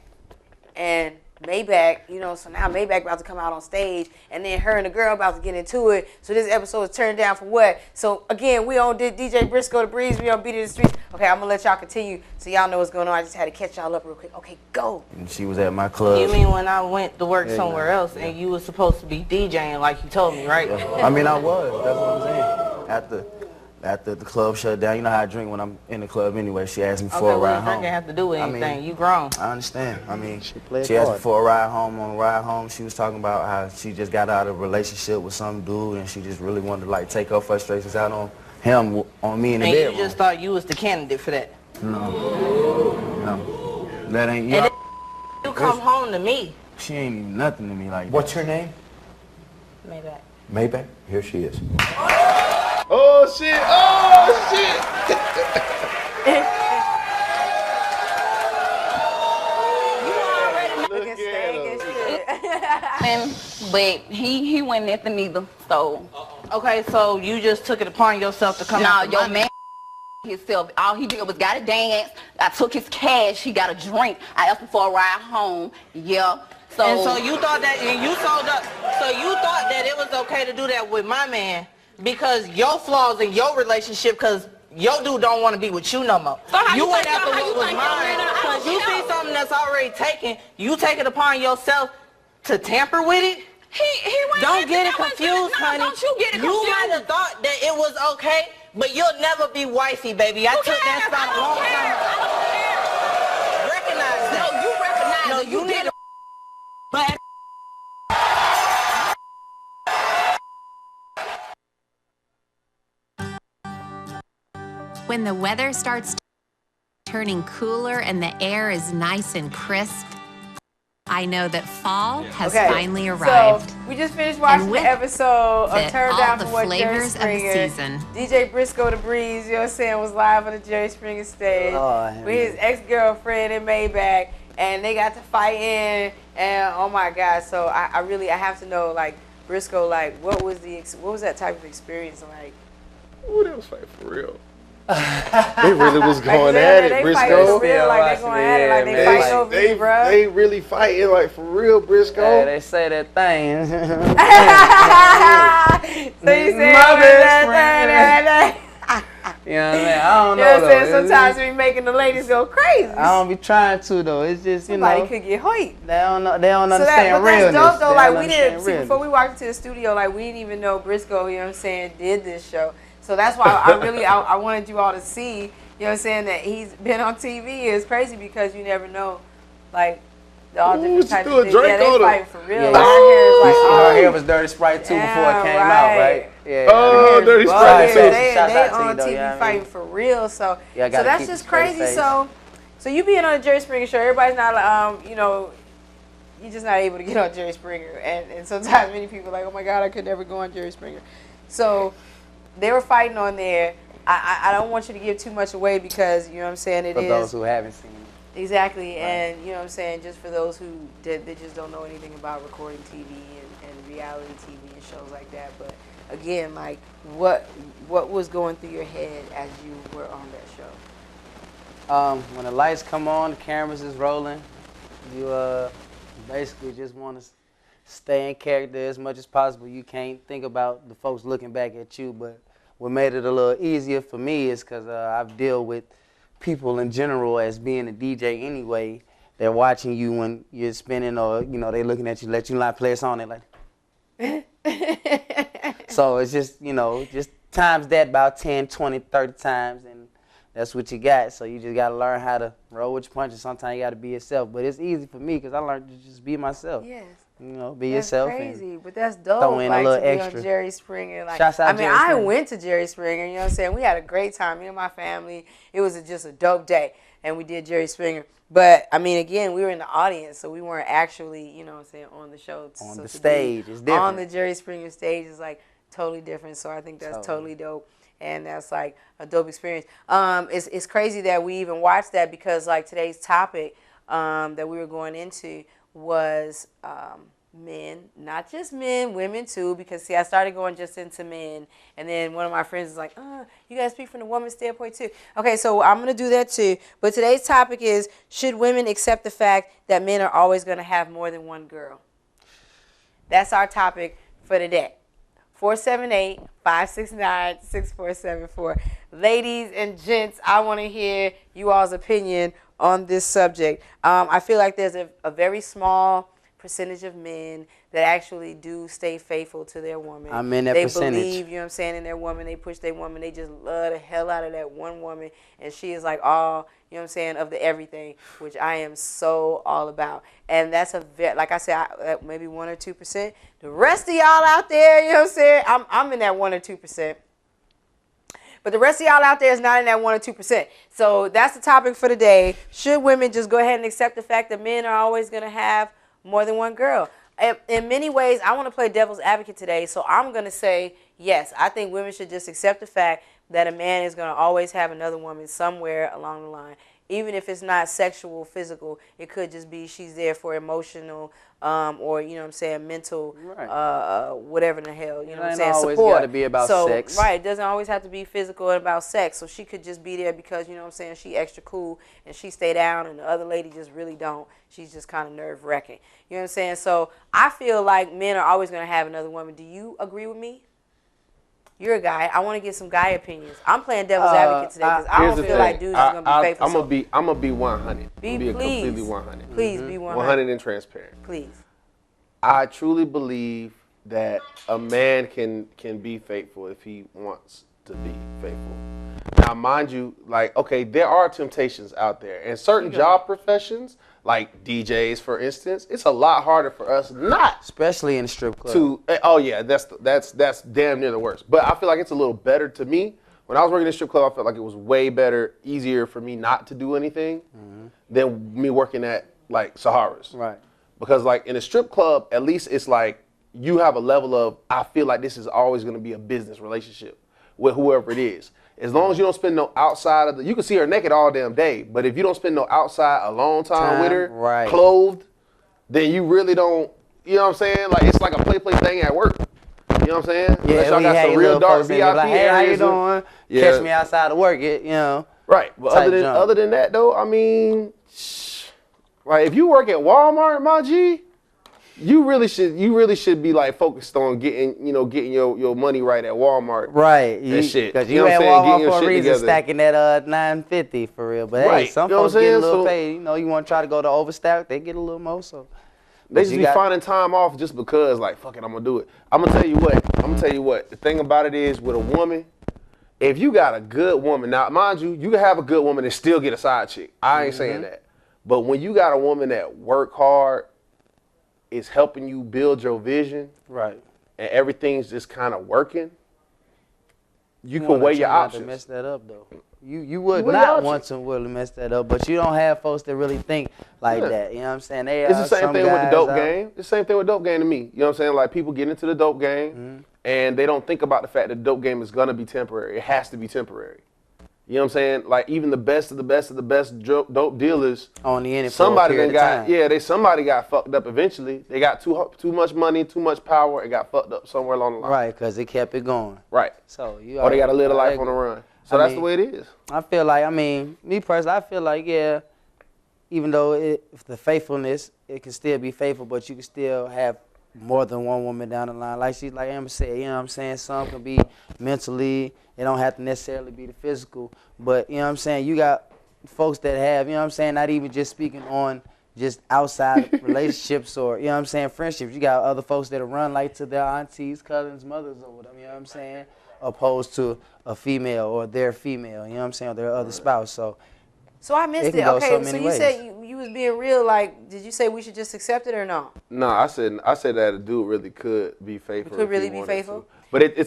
and Maybach, you know, so now Maybach about to come out on stage, and then her and the girl about to get into it. So this episode is turned down for what? So again, we on DJ Briscoe the Breeze. We on Beat in the Streets. Okay, I'm gonna let y'all continue so y'all know what's going on. I just had to catch y'all up real quick. Okay, go. And she was at my club. You mean when I went to work somewhere else and you was supposed to be DJing like you told me, right? I mean, I was. That's what I'm saying. After the club shut down, you know how I drink when I'm in the club anyway. She asked me for a ride home. Drinking have to do with anything. I mean, you grown. I understand. I mean, she asked me for a ride home. On the ride home, she was talking about how she just got out of a relationship with some dude, and she just really wanted to like take her frustrations out on him, on me in the bedroom. And you just thought you was the candidate for that? No, that ain't. And you come home to me. She ain't even nothing to me like that. What's her name? Maybach. Maybach? Here she is. Oh shit! Oh shit! Look at And but he went at the neither. So okay, so you just took it upon yourself to come out. No, your man himself, all he did was got a dance. I took his cash. He got a drink. I asked him for a ride home. Yeah. So and so you thought that you sold up. So you thought that it was okay to do that with my man because your flaws in your relationship, because your dude don't want to be with you no more. So you went after what was mine because you see something that's already taken. You take it upon yourself to tamper with it. Don't get it confused, honey. Don't you get it confused. You might have thought that it was okay, but you'll never be wifey, baby. I took that style a long time ago. Recognize that. No, you recognize it. No, you need to. But when the weather starts turning cooler and the air is nice and crisp, I know that fall has finally arrived. So we just finished watching the episode of Turn Down for What Jerry Springer. DJ Briscoe the Breeze, you know what I'm saying, was live on the Jerry Springer stage with his ex-girlfriend and Maybach, and they got to fighting, and oh my God! So I have to know, like, Briscoe, like, what was that type of experience like? Ooh, that was fighting for real. They really was going at it, Briscoe. They going at it, like they fighting over you, bro. They really fighting, like, for real, Briscoe. Yeah, they say that thing. So you said that thing. You know what I'm saying? I don't know. You know what I'm saying? Sometimes we making the ladies go crazy. I don't be trying to though. It's just somebody could get hurt. They don't know. They don't understand realness. That's dope though. Like we didn't see before we walked into the studio. Like we didn't even know Briscoe. You know what I'm saying? Did this show. So that's why I wanted you all to see. You know what I'm saying? That he's been on TV. It's crazy because you never know. Like. All different types of things. Yeah, they fighting for real. Yeah. Like, her hair was Dirty Sprite too before it came out, right? Yeah. Oh, Dirty Sprite. They on TV fighting for real. So that's just crazy. So you being on the Jerry Springer show, everybody's not you know, you're just not able to get on Jerry Springer, and sometimes many people are like, oh my God, I could never go on Jerry Springer. So they were fighting on there. I don't want you to give too much away because you know what I'm saying. For those who haven't seen it. Exactly, right. And you know what I'm saying, just for those who they just don't know anything about recording TV and reality TV and shows like that. But again, like what was going through your head as you were on that show? When the lights come on, the cameras is rolling, you basically just want to stay in character as much as possible. You can't think about the folks looking back at you, but what made it a little easier for me is because I've dealt with people in general as being a DJ anyway. They're watching you when you're spinning, or you know, they looking at you, let you not play a song, they're like so it's just, you know, just times that about 10, 20, 30 times, and that's what you got. So you just got to learn how to roll with your punches. Sometimes you got to be yourself, but it's easy for me because I learned to just be myself. Yes. You know, be yourself. That's crazy, but that's dope. Throw in like, a little to be extra. On Jerry Springer. Like, Shouts out Jerry I Springer. went to Jerry Springer. You know what I'm saying? We had a great time. Me and my family. It was just a dope day, and we did Jerry Springer. But I mean, again, we were in the audience, so we weren't actually, you know what I'm saying, on the show. On the stage, it's different. On the Jerry Springer stage is like totally different. So I think that's totally dope. And that's like a dope experience. It's crazy that we even watched that because like today's topic that we were going into was men, not just men, women too. Because see, I started going just into men, and then one of my friends was like, you guys speak from the woman's standpoint too. Okay, so I'm gonna do that too. But today's topic is: should women accept the fact that men are always gonna have more than one girl? That's our topic for today. 478-569-6474. Ladies and gents, I want to hear you all's opinion on this subject. I feel like there's a very small percentage of men that actually do stay faithful to their woman. I'm in that They percentage. believe, you know what I'm saying, in their woman. They push their woman. They just love the hell out of that one woman. And she is like all, you know what I'm saying, of the everything, which I am so all about. And that's like I said, maybe 1 or 2%. The rest of y'all out there, you know what I'm saying, I'm in that 1 or 2%. But the rest of y'all out there is not in that 1 or 2%. So that's the topic for today. Should women just go ahead and accept the fact that men are always going to have more than one girl? In many ways, I want to play devil's advocate today, so I'm going to say yes. I think women should just accept the fact that a man is going to always have another woman somewhere along the line. Even if it's not sexual, physical, it could just be she's there for emotional or, you know what I'm saying, mental, right. Whatever the hell, you know what I'm saying, support. It always got to be about sex. Right, it doesn't always have to be physical and about sex. So she could just be there because, you know what I'm saying, she extra cool and she stay down and the other lady just really don't. She's just kind of nerve-wracking. You know what I'm saying? So I feel like men are always going to have another woman. Do you agree with me? You're a guy. I want to get some guy opinions. I'm playing devil's advocate today because I don't feel like dudes are going to be faithful. I'm gonna be 100. Be completely 100. Please be 100. 100 and transparent. Please. I truly believe that a man can be faithful if he wants to be faithful. Now, mind you, like, okay, there are temptations out there. And certain job professions, like DJs, for instance, it's a lot harder for us not. Especially in the strip club. Oh, yeah, that's damn near the worst. But I feel like it's a little better to me. When I was working in the strip club, I felt like it was way better, easier for me not to do anything than me working at, like, Sahara's. Right. Because, like, in a strip club, at least it's like you have a level of, I feel like this is always going to be a business relationship with whoever it is. As long as you don't spend no outside of you can see her naked all damn day, but if you don't spend no outside alone time with her, right, clothed, then you really don't, you know what I'm saying? Like, it's like a play thing at work. You know what I'm saying? Yeah, y'all got some real dark VIP like, hey, how you doing? Yeah. Catch me outside of work, you know. Right. But other than that, though, I mean, right, if you work at Walmart, my G, you really should be like focused on getting your money right at Walmart. Right. And shit. Because you at Walmart for a reason together. stacking that $9.50 for real. But hey, some folks get a little paid. You know, you want to try to go to overstack, they get a little more. So they just be finding time off just because, like, fuck it, I'm gonna do it. I'm gonna tell you what. The thing about it is, with a woman, if you got a good woman, now mind you, you can have a good woman and still get a side chick. I ain't saying that. But when you got a woman that work hard, is helping you build your vision, right, and everything's just kind of working, you can weigh your options. To mess that up though. You would not want to really mess that up, but you don't have folks that really think like that. You know what I'm saying? It's the same thing with the dope game. It's the same thing with dope game to me. You know what I'm saying? Like, people get into the dope game and they don't think about the fact that the dope game is gonna be temporary. It has to be temporary. You know what I'm saying? Like, even the best of the best of the best dope dealers, only in it somebody somebody got fucked up eventually. They got too much money, too much power, and got fucked up somewhere along the line. Right, because it kept it going. Right. So or they got to live a life on the run. So that's the way it is. I feel like, me personally, I feel like, yeah, even though if the faithfulness, it can still be faithful, but you can still have more than one woman down the line. Like Amber said, you know what I'm saying? Some can be mentally, it don't have to necessarily be the physical. But, you know what I'm saying, you got folks that have, you know what I'm saying, not even just speaking on just outside relationships or, you know what I'm saying, friendships. You got other folks that run like to their aunties, cousins, mothers or whatever, you know what I'm saying, opposed to a female or their female, you know what I'm saying, or their other spouse. So I missed it. Okay, so you said you was being real. Like, did you say we should just accept it or no? No, I said that a dude really could be faithful. Could really be faithful. But it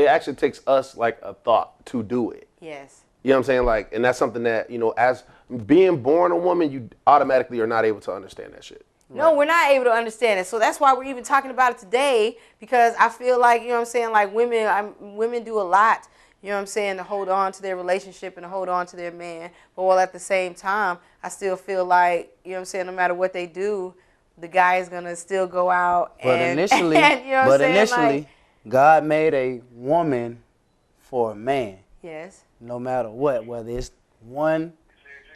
actually takes us like a thought to do it. Yes. You know what I'm saying? Like, and that's something that, as being born a woman, you automatically are not able to understand that shit. No, we're not able to understand it. So that's why we're even talking about it today, because I feel like, you know what I'm saying, like women do a lot, you know what I'm saying, to hold on to their relationship and to hold on to their man. But while at the same time, I still feel like, you know what I'm saying, no matter what they do, the guy is going to still go out and, initially, you know what I'm saying? Like, God made a woman for a man. Yes. No matter what, whether it's 1,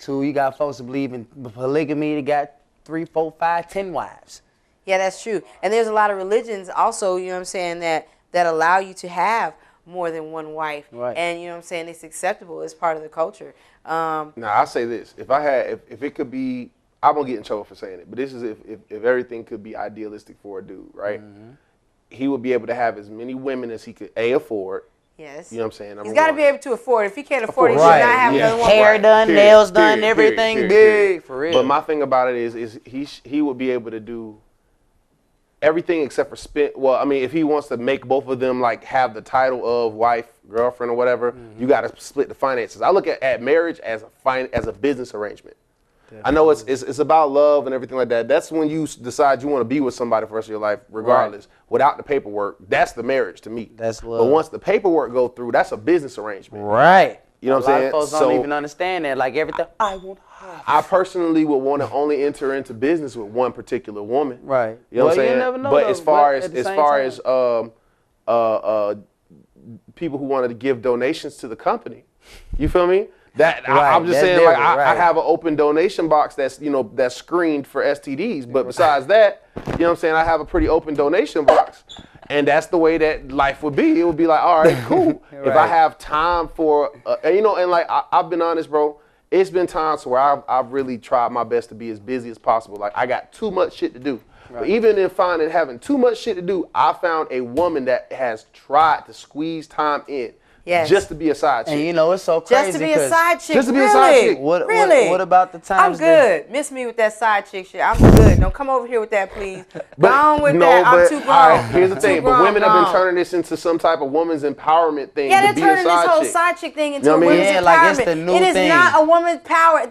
2, you got folks that believe in polygamy, they got 3, 4, 5, 10 wives. Yeah, that's true. And there's a lot of religions also, you know what I'm saying, that allow you to have more than one wife. Right. And, you know what I'm saying, it's acceptable. It's part of the culture. Now, I'll say this. If it could be, I won't get in trouble for saying it, but this is if everything could be idealistic for a dude, right? Mm-hmm. He would be able to have as many women as he could, afford. Yes. You know what I'm saying? He's got to be able to afford. If he can't afford it, he should not have another one. Hair done, nails done, everything big, for real. But my thing about it is he would be able to do everything except for spend. Well, I mean, if he wants to make both of them like have the title of wife, girlfriend, or whatever, you got to split the finances. I look at marriage as a business arrangement. Definitely. I know it's about love and everything like that. That's when you decide you want to be with somebody for the rest of your life, regardless. Right. Without the paperwork, that's the marriage to me. That's love. But once the paperwork go through, that's a business arrangement. Right. You know what I'm saying? A lot of folks don't even understand that. Like everything, I want half. I personally would want to only enter into business with one particular woman. Right. You know what I'm saying? You never know, but as far as people who wanted to give donations to the company, you feel me? That right. I'm just saying, like I have an open donation box that's that's screened for STDs. But besides that, you know what I'm saying, I have a pretty open donation box, and that's the way that life would be. It would be like, all right, cool. Right. If I have time for, and like I've been honest, bro. It's been times where I've really tried my best to be as busy as possible. Like I got too much shit to do. Right. But even in having too much shit to do, I found a woman that has tried to squeeze time in. Yes. Just to be a side chick. And it's so crazy. Just to be a side chick. Just to be a side chick. What about the times? I'm good. Miss me with that side chick shit. I'm good. Don't come over here with that, please. Go on with that. I'm too grown. Right, here's the thing. But women have been turning this into some type of woman's empowerment thing. Yeah, they're turning this whole side chick thing into a women's empowerment. Like it's the new thing. It is not a woman's power.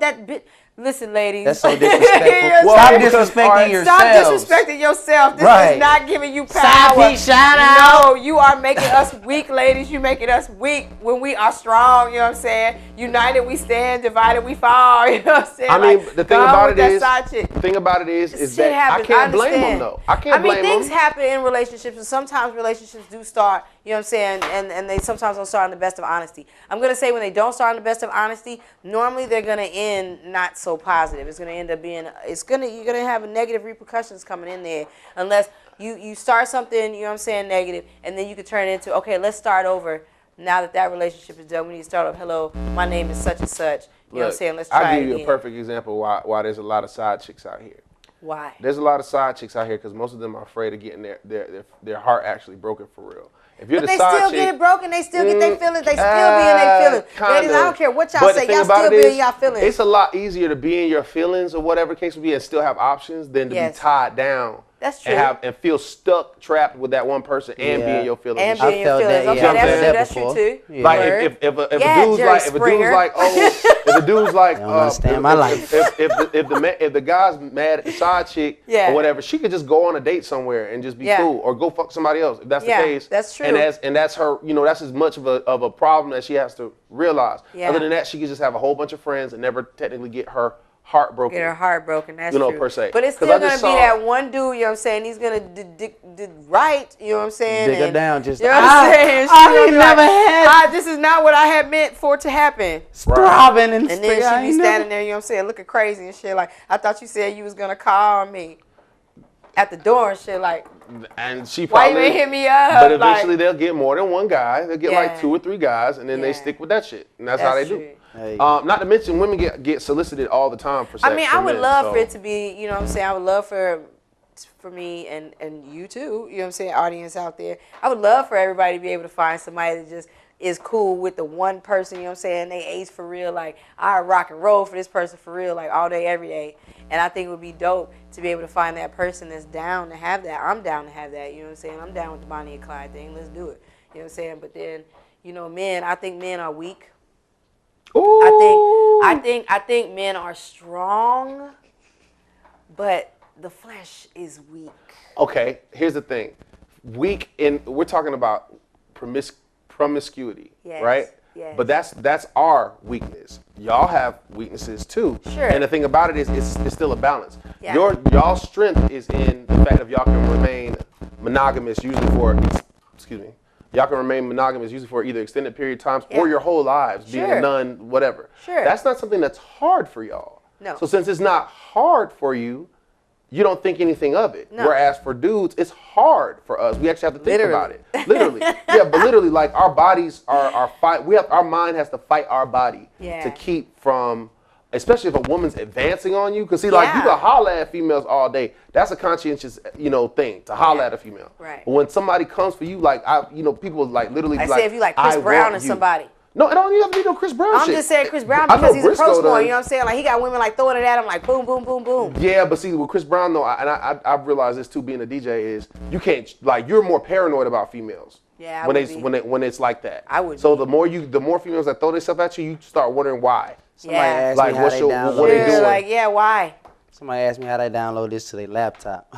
Listen, ladies. That's so disrespectful. Stop disrespecting yourself. Stop disrespecting yourself. This is not giving you power. Side piece, shout out. No, you are making us weak, ladies. You're making us weak when we are strong. You know what I'm saying? United we stand, divided we fall. You know what I'm saying? I mean, the thing about it is that I can't blame them, though. I can't blame them. Things happen in relationships, and sometimes relationships do start, you know what I'm saying, and they sometimes don't start in the best of honesty. I'm going to say when they don't start in the best of honesty, normally they're going to end not so so positive. It's going to end up being, you're going to have negative repercussions coming in there unless you start something, you know what I'm saying, negative, and then you can turn it into, okay, let's start over. Now that relationship is done, we need to start off, hello, my name is such and such. You know what I'm saying? Let's try it again. I'll give you a perfect example why there's a lot of side chicks out here. Why? There's a lot of side chicks out here because most of them are afraid of getting their heart actually broken for real. If you're but they still get it broken. They still get their feelings. They still be in their feelings. Ladies, I don't care what y'all say. Y'all still be in y'all feelings. It's a lot easier to be in your feelings or whatever case would be and still have options than to be tied down. That's true. And feel stuck, trapped with that one person and be in your feelings. And be in your feelings. Okay, that's true too. Yeah. Like if a dude's like, if the guy's mad at the side chick or whatever, she could just go on a date somewhere and just be cool, or go fuck somebody else if that's the case. That's true. And that's her. You know, that's as much of a problem that she has to realize. Other than that, she could just have a whole bunch of friends and never technically get her heart broken. Get her heart broken, that's true. Per se. But it's still going to be that one dude, you know what I'm saying, he's going to right, you know what I'm saying? Dig her down, just, you know what I'm saying? I ain't never had. This is not what I had meant for it to happen. Throbbing and then she be standing there, you know what I'm saying, looking crazy and shit, like, I thought you said you was going to call me at the door and shit, like, and she probably, why you ain't hit me up? But eventually they'll get more than one guy. They'll get like 2 or 3 guys, and then they stick with that shit. And that's how they do. Hey. Not to mention women get solicited all the time for sex. I mean, I would love for it to be, you know what I'm saying, I would love for me and you too, you know what I'm saying, audience out there. I would love for everybody to be able to find somebody that just is cool with the one person, you know what I'm saying, they ace for real, like, I rock and roll for this person for real, like, all day, every day. And I think it would be dope to be able to find that person that's down to have that. I'm down to have that, you know what I'm saying? I'm down with the Bonnie and Clyde thing. Let's do it. You know what I'm saying? But then, you know, I think men are weak. Ooh. I think men are strong, but the flesh is weak. Okay, here's the thing. We're talking about promiscuity, right? Yes. But that's our weakness. Y'all have weaknesses too. Sure. And the thing about it is it's still a balance. Yeah. Y'all's strength is in the fact that y'all can remain monogamous usually for y'all can remain monogamous usually for either extended period of times or your whole lives, being a nun, whatever. Sure. That's not something that's hard for y'all. No. So since it's not hard for you, you don't think anything of it. No. Whereas for dudes, it's hard for us. We actually have to think about it. Literally. Yeah, but literally, like, our bodies are fight. Our mind has to fight our body to keep from, especially if a woman's advancing on you. Because, see, like, you can holler at females all day. That's a conscientious, thing, to holler at a female. Right. But when somebody comes for you, like, people, like, literally be like, say if you like Chris Brown or somebody. No, it don't even have to be no Chris Brown shit. I'm just saying Chris Brown because he's a pro sport, you know what I'm saying? Like, he got women, like, throwing it at him, like, boom, boom, boom, boom. Yeah, but see, with Chris Brown, though, I've realized this, too, being a DJ, is you can't, like, you're more paranoid about females. Yeah, when it's like that. I would So the more females that throw themselves at you, you start wondering why. Somebody asked like, me how they download what they doing? Like, why? Somebody asked me how they download this to their laptop.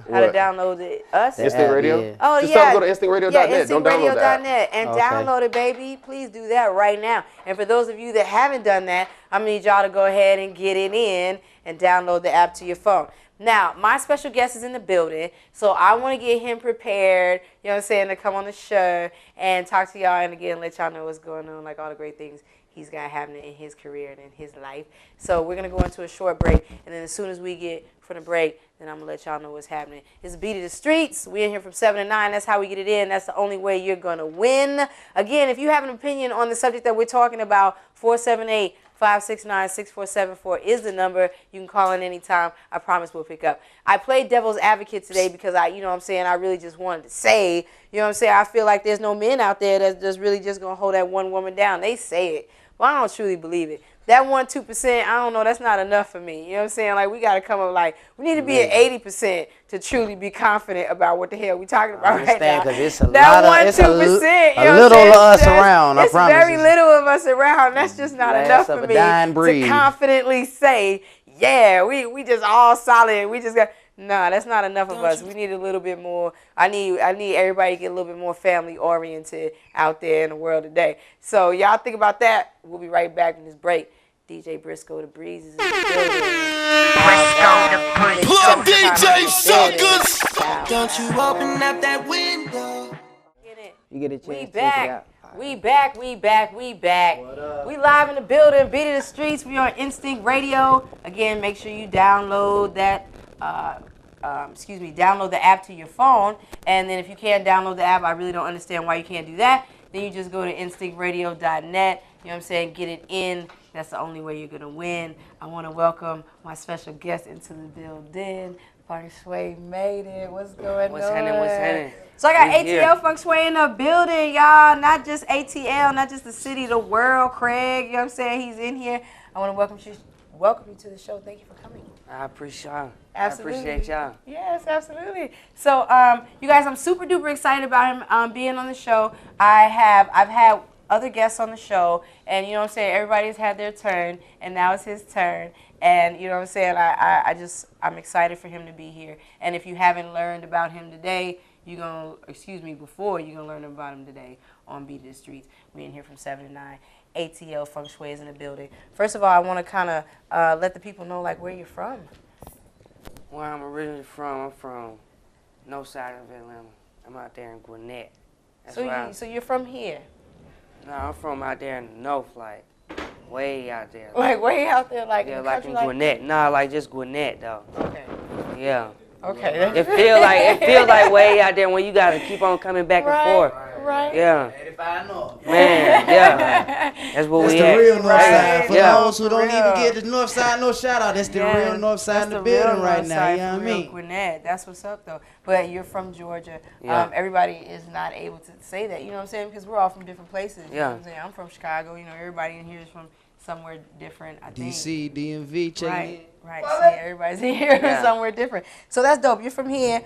How to download it? Us? Instant Radio? Yeah. Oh, Just tell them to go to instantradio.net. Yeah, Don't download that. instantradio.net and download it, baby. Please do that right now. And for those of you that haven't done that, I need y'all to go ahead and get it in and download the app to your phone. Now, my special guest is in the building, so I want to get him prepared, you know what I'm saying, to come on the show and talk to y'all and, again, let y'all know what's going on, like all the great things he's got happening in his career and in his life. So we're going to go into a short break, and then as soon as we get from the break, then I'm going to let y'all know what's happening. It's Beat of the Streets. We're in here from 7 to 9. That's how we get it in. That's the only way you're going to win. Again, if you have an opinion on the subject that we're talking about, 478-569-6474 is the number. You can call in anytime. I promise we'll pick up. I played devil's advocate today because I really just wanted to say, you know what I'm saying, I feel like there's no men out there that's just really just going to hold that one woman down. They say it. Well, I don't truly believe it. That 1-2%, I don't know, that's not enough for me. You know what I'm saying? Like, we got to come up, like, we need to be at 80% to truly be confident about what the hell we talking about right now. Because it's a that lot of, 1-2%, a little of us around, I promise. It's very little of us around. That's just not enough for me to confidently say, yeah, we just all solid. We just got... Nah, that's not enough of us. We need a little bit more. I need everybody to get a little bit more family oriented out there in the world today. So y'all think about that. We'll be right back in this break. DJ Briscoe the Breeze is in the building. Briscoe the Breeze. Club DJ Suckers. Don't you open up that window. You get a chance We to back. check it out. We back. We live in the building, beat of the streets. We on Instinct Radio. Again, make sure you download that, download the app to your phone. And then if you can't download the app, I really don't understand why you can't do that. Then you just go to instinctradio.net. You know what I'm saying? Get it in. That's the only way you're going to win. I want to welcome my special guest into the building. Feng Shui made it. What's going on? What's happening? So I got ATL Feng Shui in the building, y'all. Not just ATL, not just the city, the world. Craig, you know what I'm saying? He's in here. I want to welcome you to the show. Thank you for coming. I appreciate y'all. Absolutely. I appreciate y'all. Yes, absolutely. So, you guys, I'm super duper excited about him being on the show. I've had other guests on the show, and you know what I'm saying, everybody's had their turn, and now it's his turn. And you know what I'm saying, I'm excited for him to be here. And if you haven't learned about him today, you're gonna learn about him today on Beat of the Streets. We're in here from 7 to 9. ATL Feng Shui is in the building. First of all, I want to kind of let the people know like where you're from. Where I'm originally from, I'm from north side of Atlanta. I'm out there in Gwinnett. So you're from here? No, I'm from out there in the north, like way out there. Like way out there, like yeah, in like in Gwinnett. Nah, like just Gwinnett though. Okay. Yeah. Okay. It feel like way out there when you gotta keep on coming back and forth. Right. Yeah. 85 north. Man, yeah. That's what we That's the real north side. For yeah. those who don't even get the north side, no shout out. That's the real north side of the building right now. You know what I mean? Gwinnett. That's what's up though. But you're from Georgia. Yeah. Everybody is not able to say that. You know what I'm saying? Because we're all from different places. You know what I'm saying? I'm from Chicago. You know, everybody in here is from somewhere different. I think. DC, DMV, check it. Right. See, everybody's in here somewhere different. So that's dope. You're from here.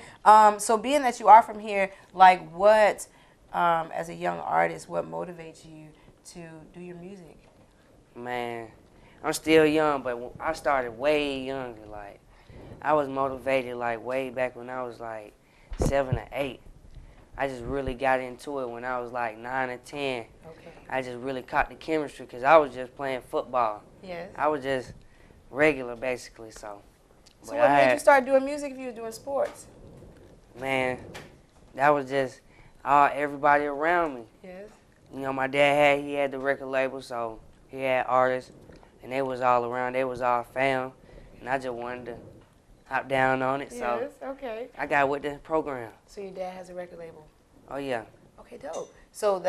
So being that you are from here, like what, as a young artist, what motivates you to do your music? Man, I'm still young, but I started way younger. Like, I was motivated like way back when I was like 7 or 8. I just really got into it when I was like 9 or 10. Okay. I just really caught the chemistry because I was just playing football. Yes. I was just regular, basically, so. So what made you start doing music if you were doing sports? Man, that was just everybody around me. Yes. You know, my dad had the record label, so he had artists, and they was all around. They was all fam, and I just wanted to hop down on it. So yes, okay. I got with the program. So your dad has a record label? Oh, yeah. Okay, dope. So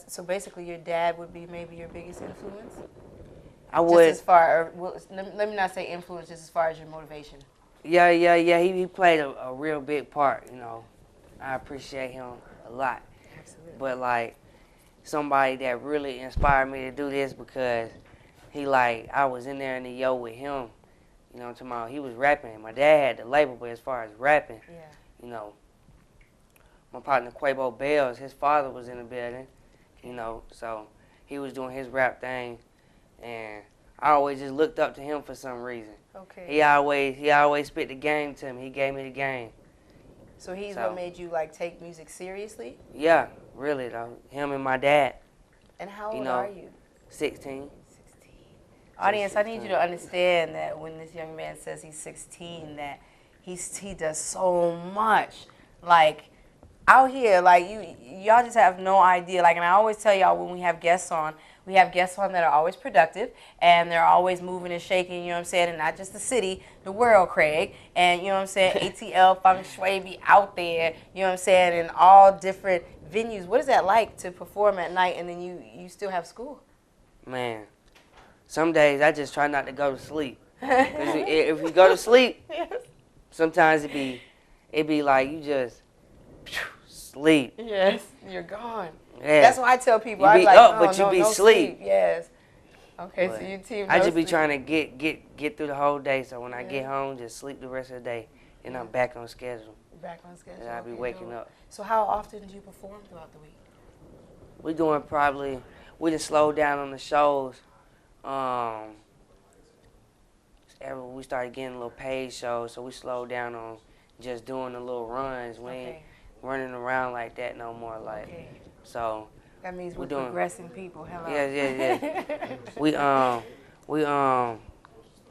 so basically your dad would be maybe your biggest influence? I would. Just as far, let me not say influence, just as far as your motivation. Yeah. He played a real big part, you know. I appreciate him a lot. Absolutely. But, like, somebody that really inspired me to do this because I was in there in the yo with him, you know what I'm talking about? He was rapping. My dad had the label, but as far as rapping, you know, my partner Quavo Bells, his father was in the building, you know, so he was doing his rap thing, and I always just looked up to him for some reason. Okay. He always spit the game to me. He gave me the game. So he's what made you like take music seriously? Yeah, really though. Him and my dad. And how old are you? 16. Audience, I need you to understand that when this young man says he's 16, that he does so much. Like out here, like y'all just have no idea. Like, and I always tell y'all when we have guests on that are always productive and they're always moving and shaking, you know what I'm saying, and not just the city, the world, Craig. And you know what I'm saying, ATL Feng Shui be out there, you know what I'm saying, in all different venues. What is that like to perform at night and then you still have school? Man, some days I just try not to go to sleep. If you go to sleep, sometimes it be like you just sleep. Yes, you're gone. Yeah. That's why I tell people. You be like, up, but you be sleep. Yes. Okay, but so you team. I just be trying to get through the whole day. So when I get home, just sleep the rest of the day, and I'm back on schedule. Back on schedule. And I be waking up. So how often do you perform throughout the week? We just slowed down on the shows. We started getting a little paid shows, so we slowed down on just doing the little runs. We ain't running around like that no more. Like, so that means we're progressing people. Hello. Yeah.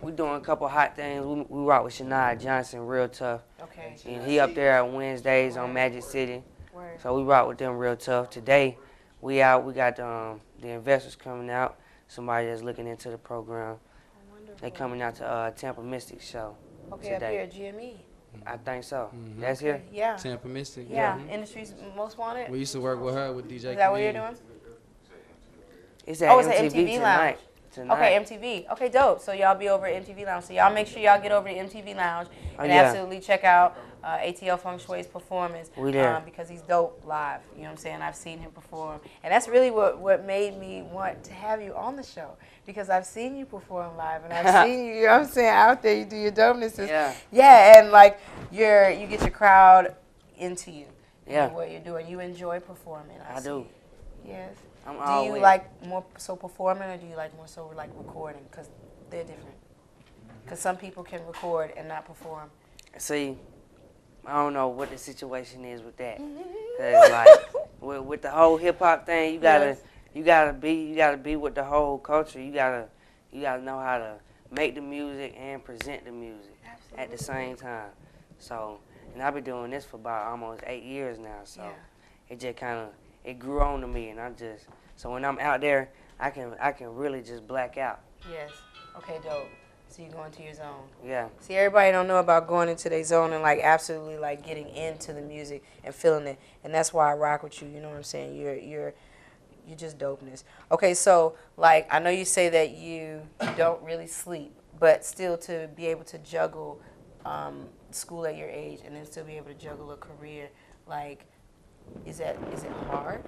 We doing a couple hot things. We rock with Shania Johnson, real tough. Okay. And he up there on Wednesdays on Magic City. Word. So we rock with them real tough. Today, We out. We got the investors coming out. Somebody that's looking into the program. They coming out to Tampa Mystic show. Okay, today. up here at GME. I think so. That's here? Yeah. Tampa Mystic. Yeah, Industry's Most Wanted. We used to work with her with DJ. Is that what you're doing? It's at MTV Lounge. tonight. Okay, MTV. Okay, dope. So y'all be over at MTV Lounge. So y'all make sure y'all get over to MTV Lounge and absolutely check out ATL Feng Shui's performance. We there. Because he's dope live. You know what I'm saying? I've seen him perform. And that's really what made me want to have you on the show. Because I've seen you perform live and I've seen you, you know what I'm saying, out there, you do your dopenesses. Yeah. Yeah, and like you get your crowd into you. Yeah. And what you're doing. You enjoy performing. I do. Yes. I'm do you like more so performing or do you like more so like recording? Because they're different. Because some people can record and not perform. See, I don't know what the situation is with that. Cause like with the whole hip hop thing, you gotta be with the whole culture. You gotta know how to make the music and present the music at the same time. So, and I've been doing this for about almost 8 years now. So it just it grew on to me, and so when I'm out there, I can really just black out. Yes. Okay, dope. So you go into your zone. Yeah. See, everybody don't know about going into their zone and like absolutely like getting into the music and feeling it, and that's why I rock with you. You know what I'm saying? You're just dopeness. Okay, so like I know you say that you don't really sleep, but still to be able to juggle school at your age and then still be able to juggle a career, like is it hard?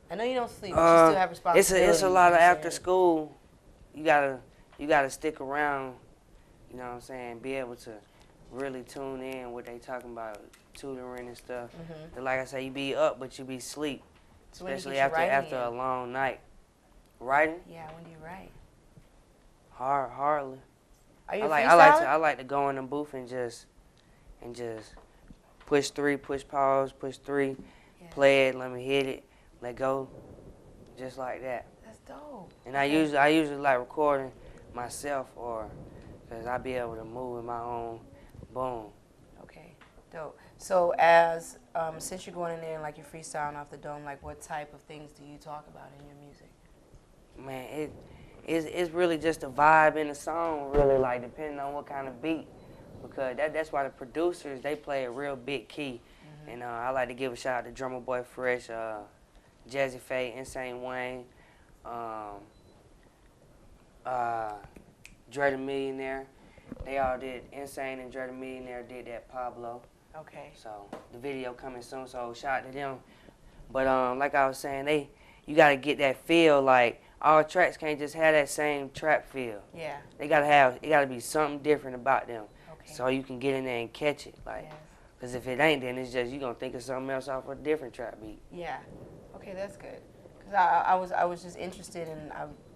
I know you don't sleep, but you still have responsibilities. It's a lot of after school. You gotta stick around. You know what I'm saying? Be able to really tune in what they talking about, tutoring and stuff. Like I say, you be up, but you be asleep, So especially after a long night. Writing? Yeah, when do you write? Hardly. Are you I like to go in the booth and just push 3, push pause, push 3, play it, let me hit it, let go, just like that. That's dope. And I usually like recording myself, or because I be able to move in my own boom. Okay, dope. So as since you're going in there and like you're freestyling off the dome, like what type of things do you talk about in your music? Man, it's really just a vibe in the song, really, like depending on what kind of beat, because that's why the producers, they play a real big key. And I like to give a shout out to Drummer Boy Fresh, Jazzy Faye, Insane Wayne, Dre the Millionaire. They all did, Insane and Dre the Millionaire did that Pablo. Okay. So the video coming soon, so shout out to them. But like I was saying, you gotta get that feel, like all tracks can't just have that same trap feel. Yeah. It gotta be something different about them. Okay. So you can get in there and catch it, like. Because if it ain't, then it's just you gonna think of something else off a different trap beat. Yeah. Okay, that's good. Because I was just interested in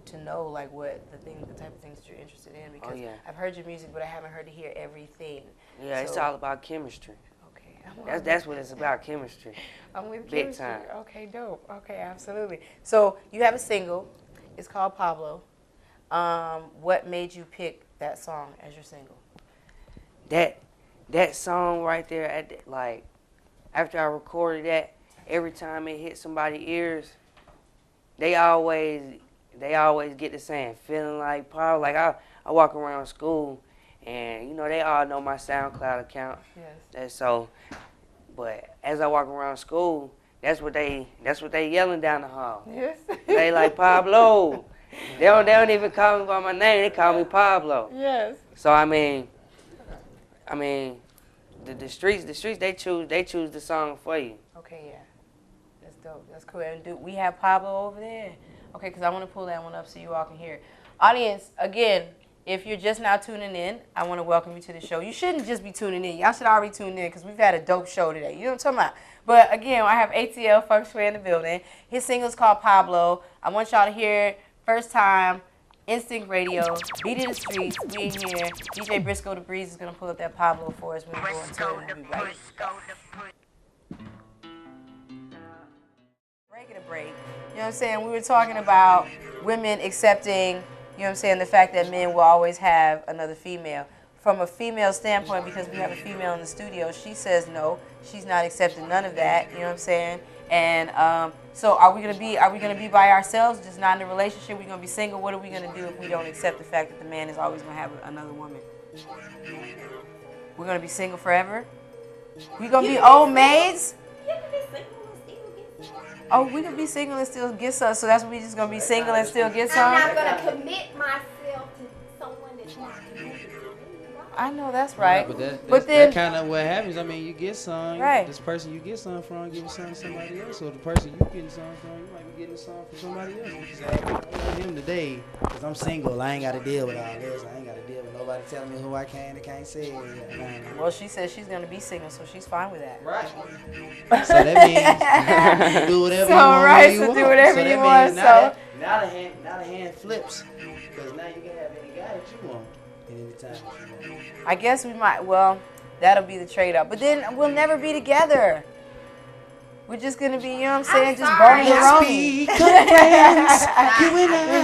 to know like what the type of things that you're interested in, because I've heard your music, but I haven't heard to hear everything. Yeah, so, it's all about chemistry. Okay. That's what it's about, chemistry. I'm with Big chemistry. time. Okay, dope. Okay, absolutely. So you have a single. It's called Pablo. What made you pick that song as your single? That song right there, like, after I recorded that, every time it hit somebody's ears, they always get to saying, feeling like Pablo. Like, I walk around school, and, you know, they all know my SoundCloud account. Yes. So, but as I walk around school, that's what they yelling down the hall. Yes. They like, Pablo. They don't even call me by my name. They call me Pablo. Yes. So I mean, the streets they choose the song for you. Okay, yeah, that's dope. That's cool. And we have Pablo over there. Okay, because I want to pull that one up so you all can hear it. Audience, again, if you're just now tuning in, I want to welcome you to the show. You shouldn't just be tuning in. Y'all should already tune in because we've had a dope show today. You know what I'm talking about? But again, I have ATL Feng Shui in the building. His single's called Pablo. I want y'all to hear it first time. Instinct Radio, Beat in the Streets, we in here. DJ Briscoe the Breeze is going to pull up that Pablo for us when we go into it. We'll be right back. Breaking a break. You know what I'm saying? We were talking about women accepting, you know what I'm saying, the fact that men will always have another female. From a female standpoint, because we have a female in the studio, she says no, she's not accepting none of that, you know what I'm saying? And so are we gonna be by ourselves, just not in a relationship? We're gonna be single. What are we gonna do if we don't accept the fact that the man is always gonna have another woman? We're gonna be single forever. We're gonna be old maids. Oh, we can be single and still get some. So that's what we just gonna be single and still get some. I'm not gonna commit myself to someone that's not committed. I know that's right. But then, that kind of what happens. I mean, you get some. Right. This person you get some from giving some to somebody else. So the person you getting some from, you might be getting some from somebody else. You just have him today, because I'm single. I ain't got to deal with all this. I ain't got to deal with nobody telling me who I can and can't say. Well, she says she's gonna be single, so she's fine with that. Right. So that means do whatever you want. Right. So do whatever you want. So now the hand flips, because now you can have any guy that you want at any time. I guess we might. Well, that'll be the trade-off. But then we'll never be together. We're just gonna be, you know what I'm saying, just burning and roaming. We're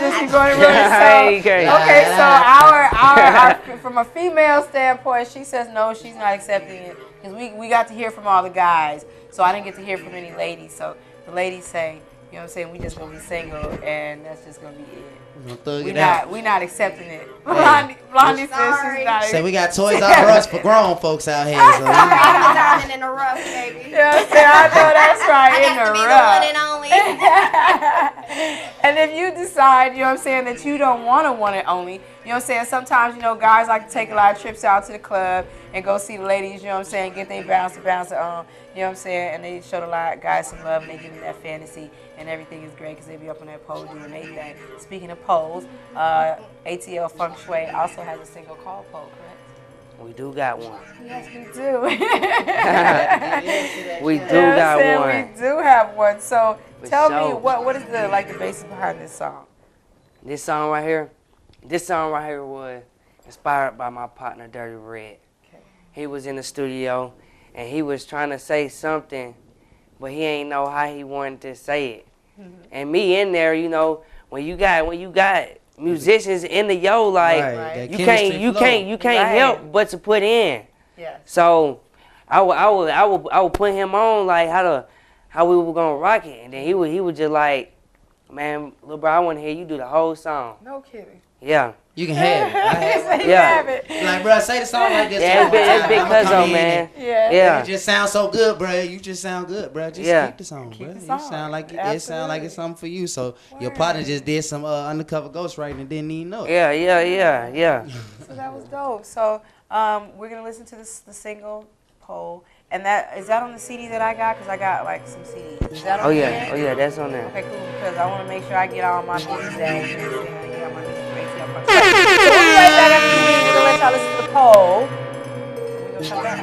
just be going around. Okay, so our from a female standpoint, she says no, she's not accepting it, because we got to hear from all the guys. So I didn't get to hear from any ladies. So the ladies say, you know what I'm saying, we just gonna be single, and that's just gonna be it. We not accepting it. Blondie says she's not. So we got Toys R Us for grown folks out here. So Diamond in the rough, baby. You know what I'm saying? I know that's right. In the rough. And if you decide, you know what I'm saying, that you don't want to one and only, you know what I'm saying, sometimes, you know, guys like to take a lot of trips out to the club and go see the ladies, you know what I'm saying, get their bouncer on, you know what I'm saying, and they show the guys some love and they give them that fantasy, and everything is great because they be up on that pole doing their thing. Speaking of poles, ATL Feng Shui also has a single call pole, correct? We do got one. Yes, we do. We do got one. We do have one. So tell me, what is the basis behind this song? This song right here was inspired by my partner, Dirty Red. Okay. He was in the studio, and he was trying to say something, but he ain't know how he wanted to say it. Mm-hmm. And me in there, you know, when you got musicians in the like you can't help but to put in. Yeah. So I would put him on like how we were gonna rock it, and then he would just like, man, little bro, I want to hear you do the whole song. No kidding. Yeah. You can have it. Have it. Like, bro, say the song like this. Yeah, it's big cuzzo, man. Yeah. It just sounds so good, bro. You just sound good, bro. Just keep the song, bro. You sound like it sound like it's something for you. So your partner just did some undercover ghostwriting and didn't even know it. Yeah. So that was dope. So we're gonna listen to the single Pole, and is that on the CD that I got? Cause I got like some CDs. Is that on there? Oh yeah, that's on there. Okay, cool. Because I want to make sure I get all my music down. You know what I'm saying? I get all my music straight up. So we'll be right back after the music. We're gonna let y'all listen to the Pole. We're gonna come back.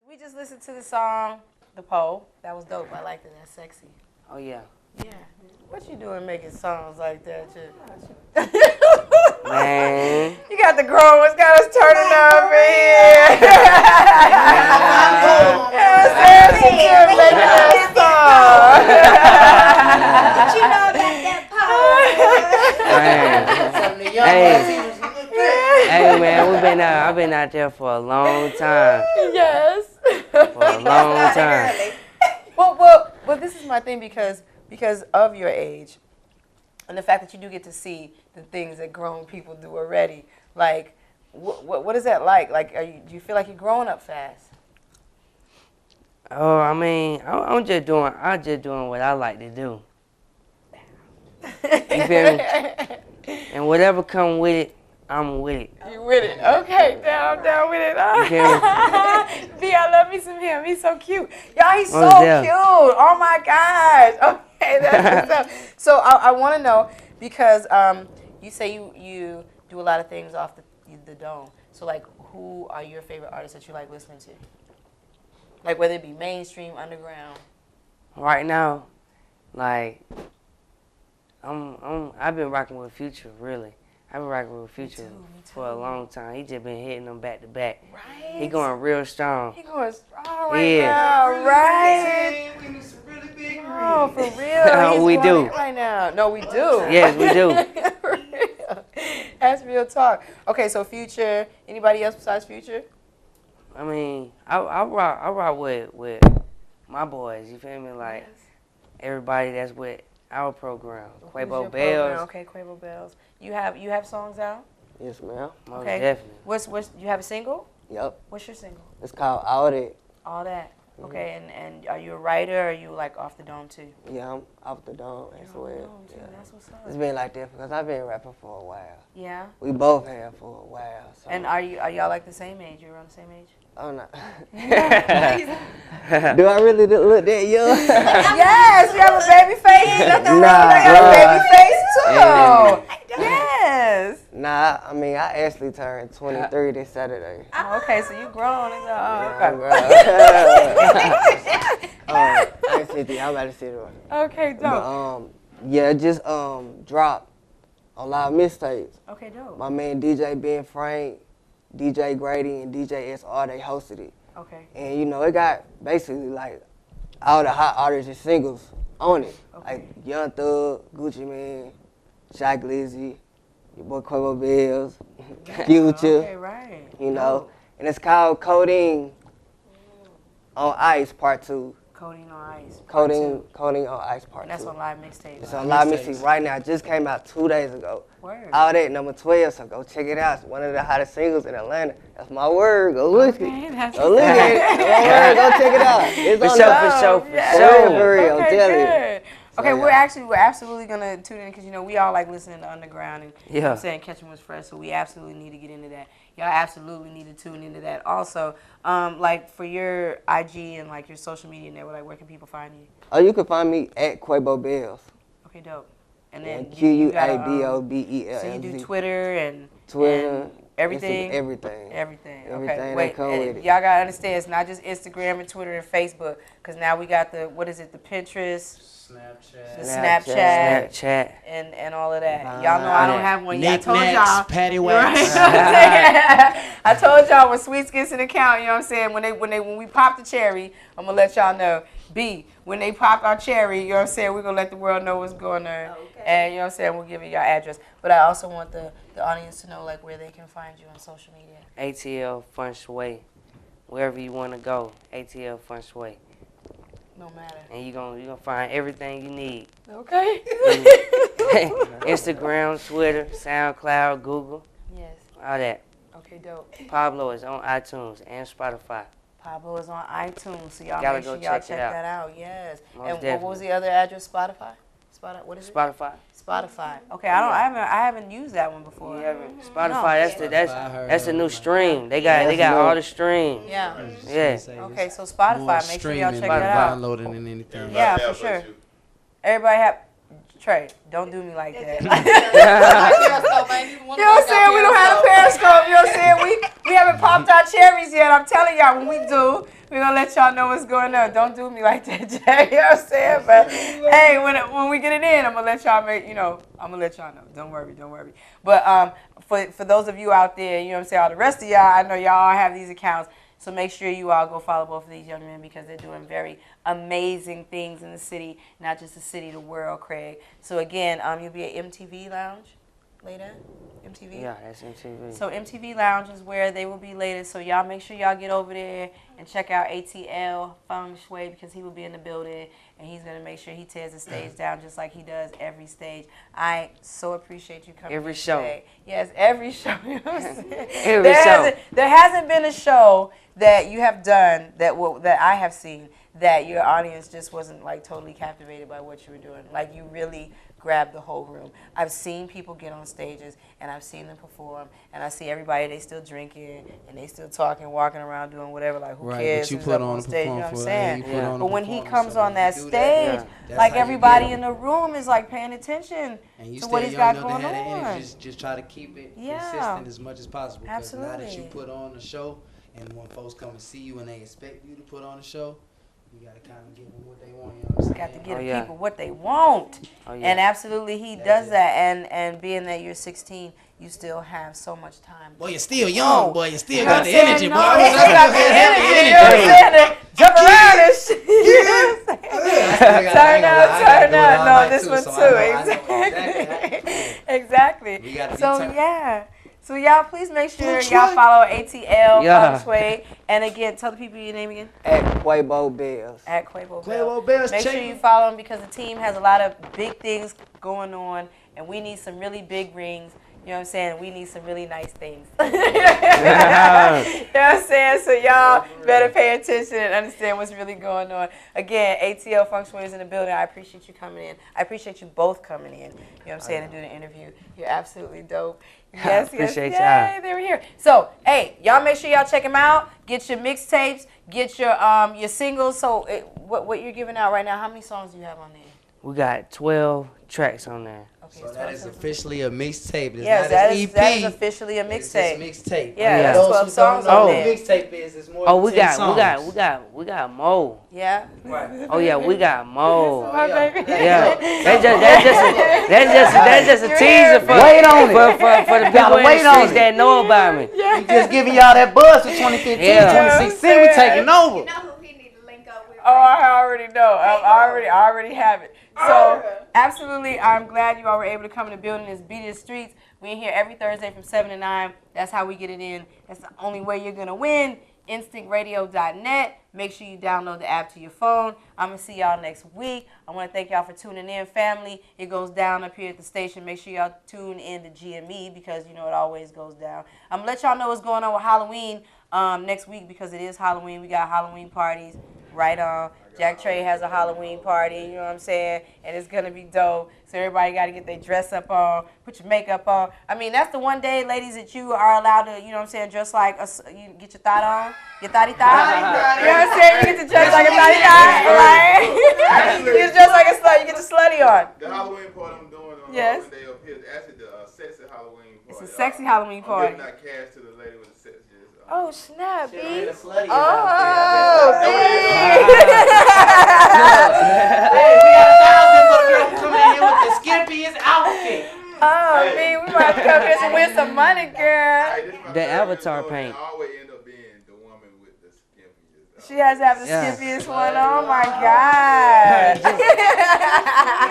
We just listened to the song, The Pole. That was dope. I liked it. That's sexy. Oh yeah. Yeah. What you doing making songs like that, Man. You got the grown ones got us turning up here. Making that song. But you know that Hey man, I've been out there for a long time. Yes. For a long time. Well, this is my thing because of your age and the fact that you do get to see the things that grown people do already. Like, what is that like? Like, do you feel like you're growing up fast? Oh, I mean, I'm just doing what I like to do. You feel me? And whatever come with it, I'm with it. You with it? Okay, down with it. B, I love me some him. He's so cute. Y'all, he's so cute. Oh my gosh. Okay, that's what's up. So I want to know, because you say you do a lot of things off the dome. So like, who are your favorite artists that you like listening to? Like, whether it be mainstream, underground. Right now, like, I've been rocking with Future, really. I've been rocking with Future for a long time. He just been hitting them back to back. Right. He going real strong. He going strong right now, right? We need some really big Oh, for real? We do. Right now. No, we do. Yes, we do. That's real talk. Okay, so Future. Anybody else besides Future? I mean, I rock with my boys, you feel me? Like, everybody that's with our program. Quavo Bells. Bells. Okay, Quavo Bells. You have songs out? Yes, ma'am. Most definitely. What's you have a single? Yep. What's your single? It's called All That. All That. Okay, and are you a writer or are you like off the dome too? Yeah, I'm off the dome as well. Yeah. That's what's up. It's been like that because I've been rapping for a while. Yeah. We both have for a while. So. And are y'all like the same age? You're around the same age? Oh no. Do I really look that young? Yes, you have a baby face. Nothing wrong. I got a baby face too. Yes. Nah, I mean I actually turned 23 this Saturday. Oh, okay, so you grown. Okay. I ain't 50. I'm about to sit down. Okay, dope. But, yeah, just dropped a lot of mixtapes. Okay, dope. My man DJ Ben Frank, DJ Grady, and DJ SR, they hosted it. Okay. And you know, it got basically like all the hot artists and singles on it. Okay. Like Young Thug, Gucci Mane, Shy Glizzy, your boy Quavo Bells, Future. Okay, right. You know, and it's called Codeine on Ice Part 2. Codeine on Ice. Codeine on Ice Part 2. And that's on live mixtape. It's on live mixtape right now. It just came out 2 days ago. Word. All That, number 12, so go check it out. It's one of the hottest singles in Atlanta. That's my word. Go look at it. Go look at it. My word. Go check it out. It's on For real, I'm telling you. Okay, we're absolutely gonna tune in because we all like listening to Underground and you know what I'm saying Catching Was Fresh, so we absolutely need to get into that. Y'all absolutely need to tune into that. Also, like for your IG and like your social media network, like where can people find you? Oh, you can find me at Quavo Bells. Okay, dope. And then QUABOBELLZ. So you do Twitter and everything? Everything. Okay, wait, y'all gotta understand, it's not just Instagram and Twitter and Facebook, because now we got the Pinterest, Snapchat, and all of that. Y'all know I don't have one yet. I told y'all. Patty wax. I told y'all when Sweets gets an account, you know what I'm saying, when we pop the cherry, I'm gonna let y'all know. When they pop our cherry, you know what I'm saying, we're going to let the world know what's going on. Okay. And, you know what I'm saying, we'll give you your address. But I also want the audience to know, like, where they can find you on social media. ATL Feng Shui. Wherever you want to go, ATL Feng Shui. No matter. And you're gonna find everything you need. Okay. Instagram, Twitter, SoundCloud, Google. Yes. All that. Okay, dope. Pablo is on iTunes and Spotify. Pablo is on iTunes, so y'all gotta make sure go y'all check that out. Yes. Most and definitely. what was the other address? Spotify? What is it? Spotify. Okay, I haven't used that one before. You haven't? Spotify. That's the new stream. They got all the streams. Yeah. Yeah. Okay, so Spotify. Make sure y'all check that out. Downloading and anything. Yeah, for sure. Everybody have. Trey, don't do me like that. You know what I'm saying? We don't have a Periscope. You know what I'm saying? We haven't popped our cherries yet. I'm telling y'all, when we do, we're going to let y'all know what's going on. Don't do me like that, Jay. You know what I'm saying? But, hey, when we get it in, I'm going to let y'all I'm going to let y'all know. Don't worry. But for those of you out there, you know what I'm saying, all the rest of y'all, I know y'all all have these accounts. So make sure you all go follow both of these young men because they're doing very amazing things in the city, not just the city, the world, Craig. So again, you'll be at MTV Lounge later. MTV? Yeah, that's MTV. So MTV Lounge is where they will be later. So y'all make sure y'all get over there and check out ATL Feng Shui because he will be in the building and he's going to make sure he tears the stage down just like he does every stage. I so appreciate you coming every show. Today. Yes, every show. You know what I'm saying? Every show. There hasn't been a show that you have done that I have seen that your audience just wasn't like totally captivated by what you were doing. Like you really grabbed the whole room. I've seen people get on stages and I've seen them perform and I see everybody, they still drinking and they still talking, walking around doing whatever, like who cares? But you put on stage, you know what I'm saying? But when he comes on that stage, like everybody in the room is like paying attention to what he's got going on. Just try to keep it consistent as much as possible. Absolutely. Now that you put on a show and when folks come and see you and they expect you to put on a show, you gotta kind of give them what they want. You know what I'm saying? Got to give the people what they want. And absolutely, he does that. And being that you're 16, you still have so much time. Boy, you're still young. Boy, you still got the energy, boy. You still got the energy. You know what I'm saying? Jump around and shit. You know what I'm saying? Turn up. No, this one too. Exactly. We gotta be So turned. yeah. So y'all, please make sure y'all follow ATL Feng Shui. And again, tell the people your name again. At Quavo Bells. At Quavo Bells. Make sure you follow him because the team has a lot of big things going on, and we need some really big rings. You know what I'm saying? We need some really nice things. You know what I'm saying? So y'all better pay attention and understand what's really going on. Again, ATL Feng Shui is in the building. I appreciate you coming in. I appreciate you both coming in. You know what I'm saying? And doing the interview. You're absolutely dope. Yes, appreciate y'all. They were here. So, hey, y'all make sure y'all check them out. Get your mixtapes. Get your singles. So, what you're giving out right now? How many songs do you have on there? We got 12 tracks on there. Okay, so that is officially a mixtape. Yes, that is officially a mixtape. Mixtape. Yeah, that's 12 songs on there. Mixtape is more Oh, we than 10 we got more. Yeah. Right. Oh yeah, we got more. My baby. Yeah. That's just a teaser for Wait on it. for the people in the streets that know about me. Yeah. We just giving y'all that buzz for 2015, 2016. We taking over. You know who he need to link up with? Oh, I already know. I already have it. So, absolutely, I'm glad you all were able to come in the building. It's Beat the Streets. We're in here every Thursday from 7 to 9. That's how we get it in. That's the only way you're going to win. InstinctRadio.net. Make sure you download the app to your phone. I'm going to see y'all next week. I want to thank y'all for tuning in, family. It goes down up here at the station. Make sure y'all tune in to GME because, you know, it always goes down. I'm going to let y'all know what's going on with Halloween next week because it is Halloween. We got Halloween parties right on. Jack Trey has a Halloween party, you know what I'm saying? And it's going to be dope. So everybody got to get their dress up on, put your makeup on. I mean, that's the one day, ladies, that you are allowed to, you know what I'm saying, dress like, you get your thought on, your thotty thigh. You know what I'm saying? You get to dress like a thotty thigh, right? You get to dress like a slut, you get your slutty on. The Halloween party I'm doing on Yes. Halloween Day up here is actually the sexy Halloween party. It's a sexy Halloween party. I'm giving out cash to the lady with the sexiest. Oh, snap, B. Oh, B. Hey, we got 1,000 for the girl coming in here with the skimpiest outfit. Oh, B, we might come here to win some money, girl. The avatar paint. I always end up being the woman with the skimpiest. She has to have the skimpiest one. Oh, my God.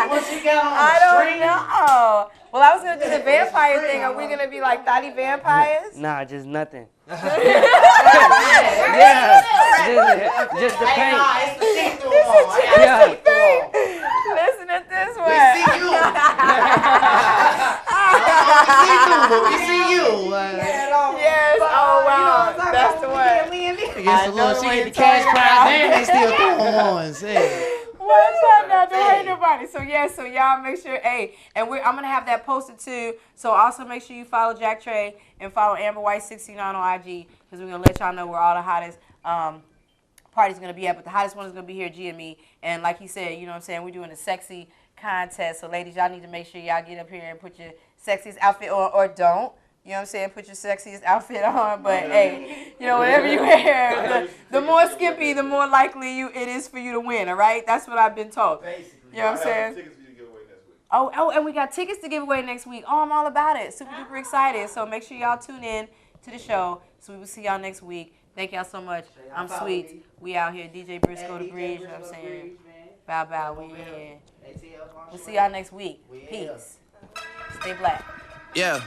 What she got on? I don't know. Well, I was going to do the vampire thing. Are we going to be like thotty vampires? Nah, just nothing. Yeah, just the paint. It's the see-through one. Yeah. Listen to this one. We see you. We see you. Yes. Oh, wow. That's the one. She get the cash prize and they still throw them on. What's up now? Don't hate nobody. So, so y'all make sure, hey, and I'm going to have that posted too. So, also make sure you follow Jack Trey and follow Amber White 69 on IG because we're going to let y'all know where all the hottest parties going to be at. But the hottest one is going to be here at GME. And like he said, you know what I'm saying, we're doing a sexy contest. So, ladies, y'all need to make sure y'all get up here and put your sexiest outfit on or don't. You know what I'm saying? Put your sexiest outfit on, but hey, you know, whatever you wear, the more skimpy, the more likely it is for you to win, all right? That's what I've been told. You know what I'm saying? Tickets for you to give away next week. Oh, and we got tickets to give away next week. Oh, I'm all about it. Super duper excited. So make sure y'all tune in to the show. So we will see y'all next week. Thank y'all so much. I'm Sweet. We out here. DJ Briscoe the Bridge, you know what I'm saying? Bow, bow. We in here. We'll see y'all next week. Peace. Stay black. Yeah.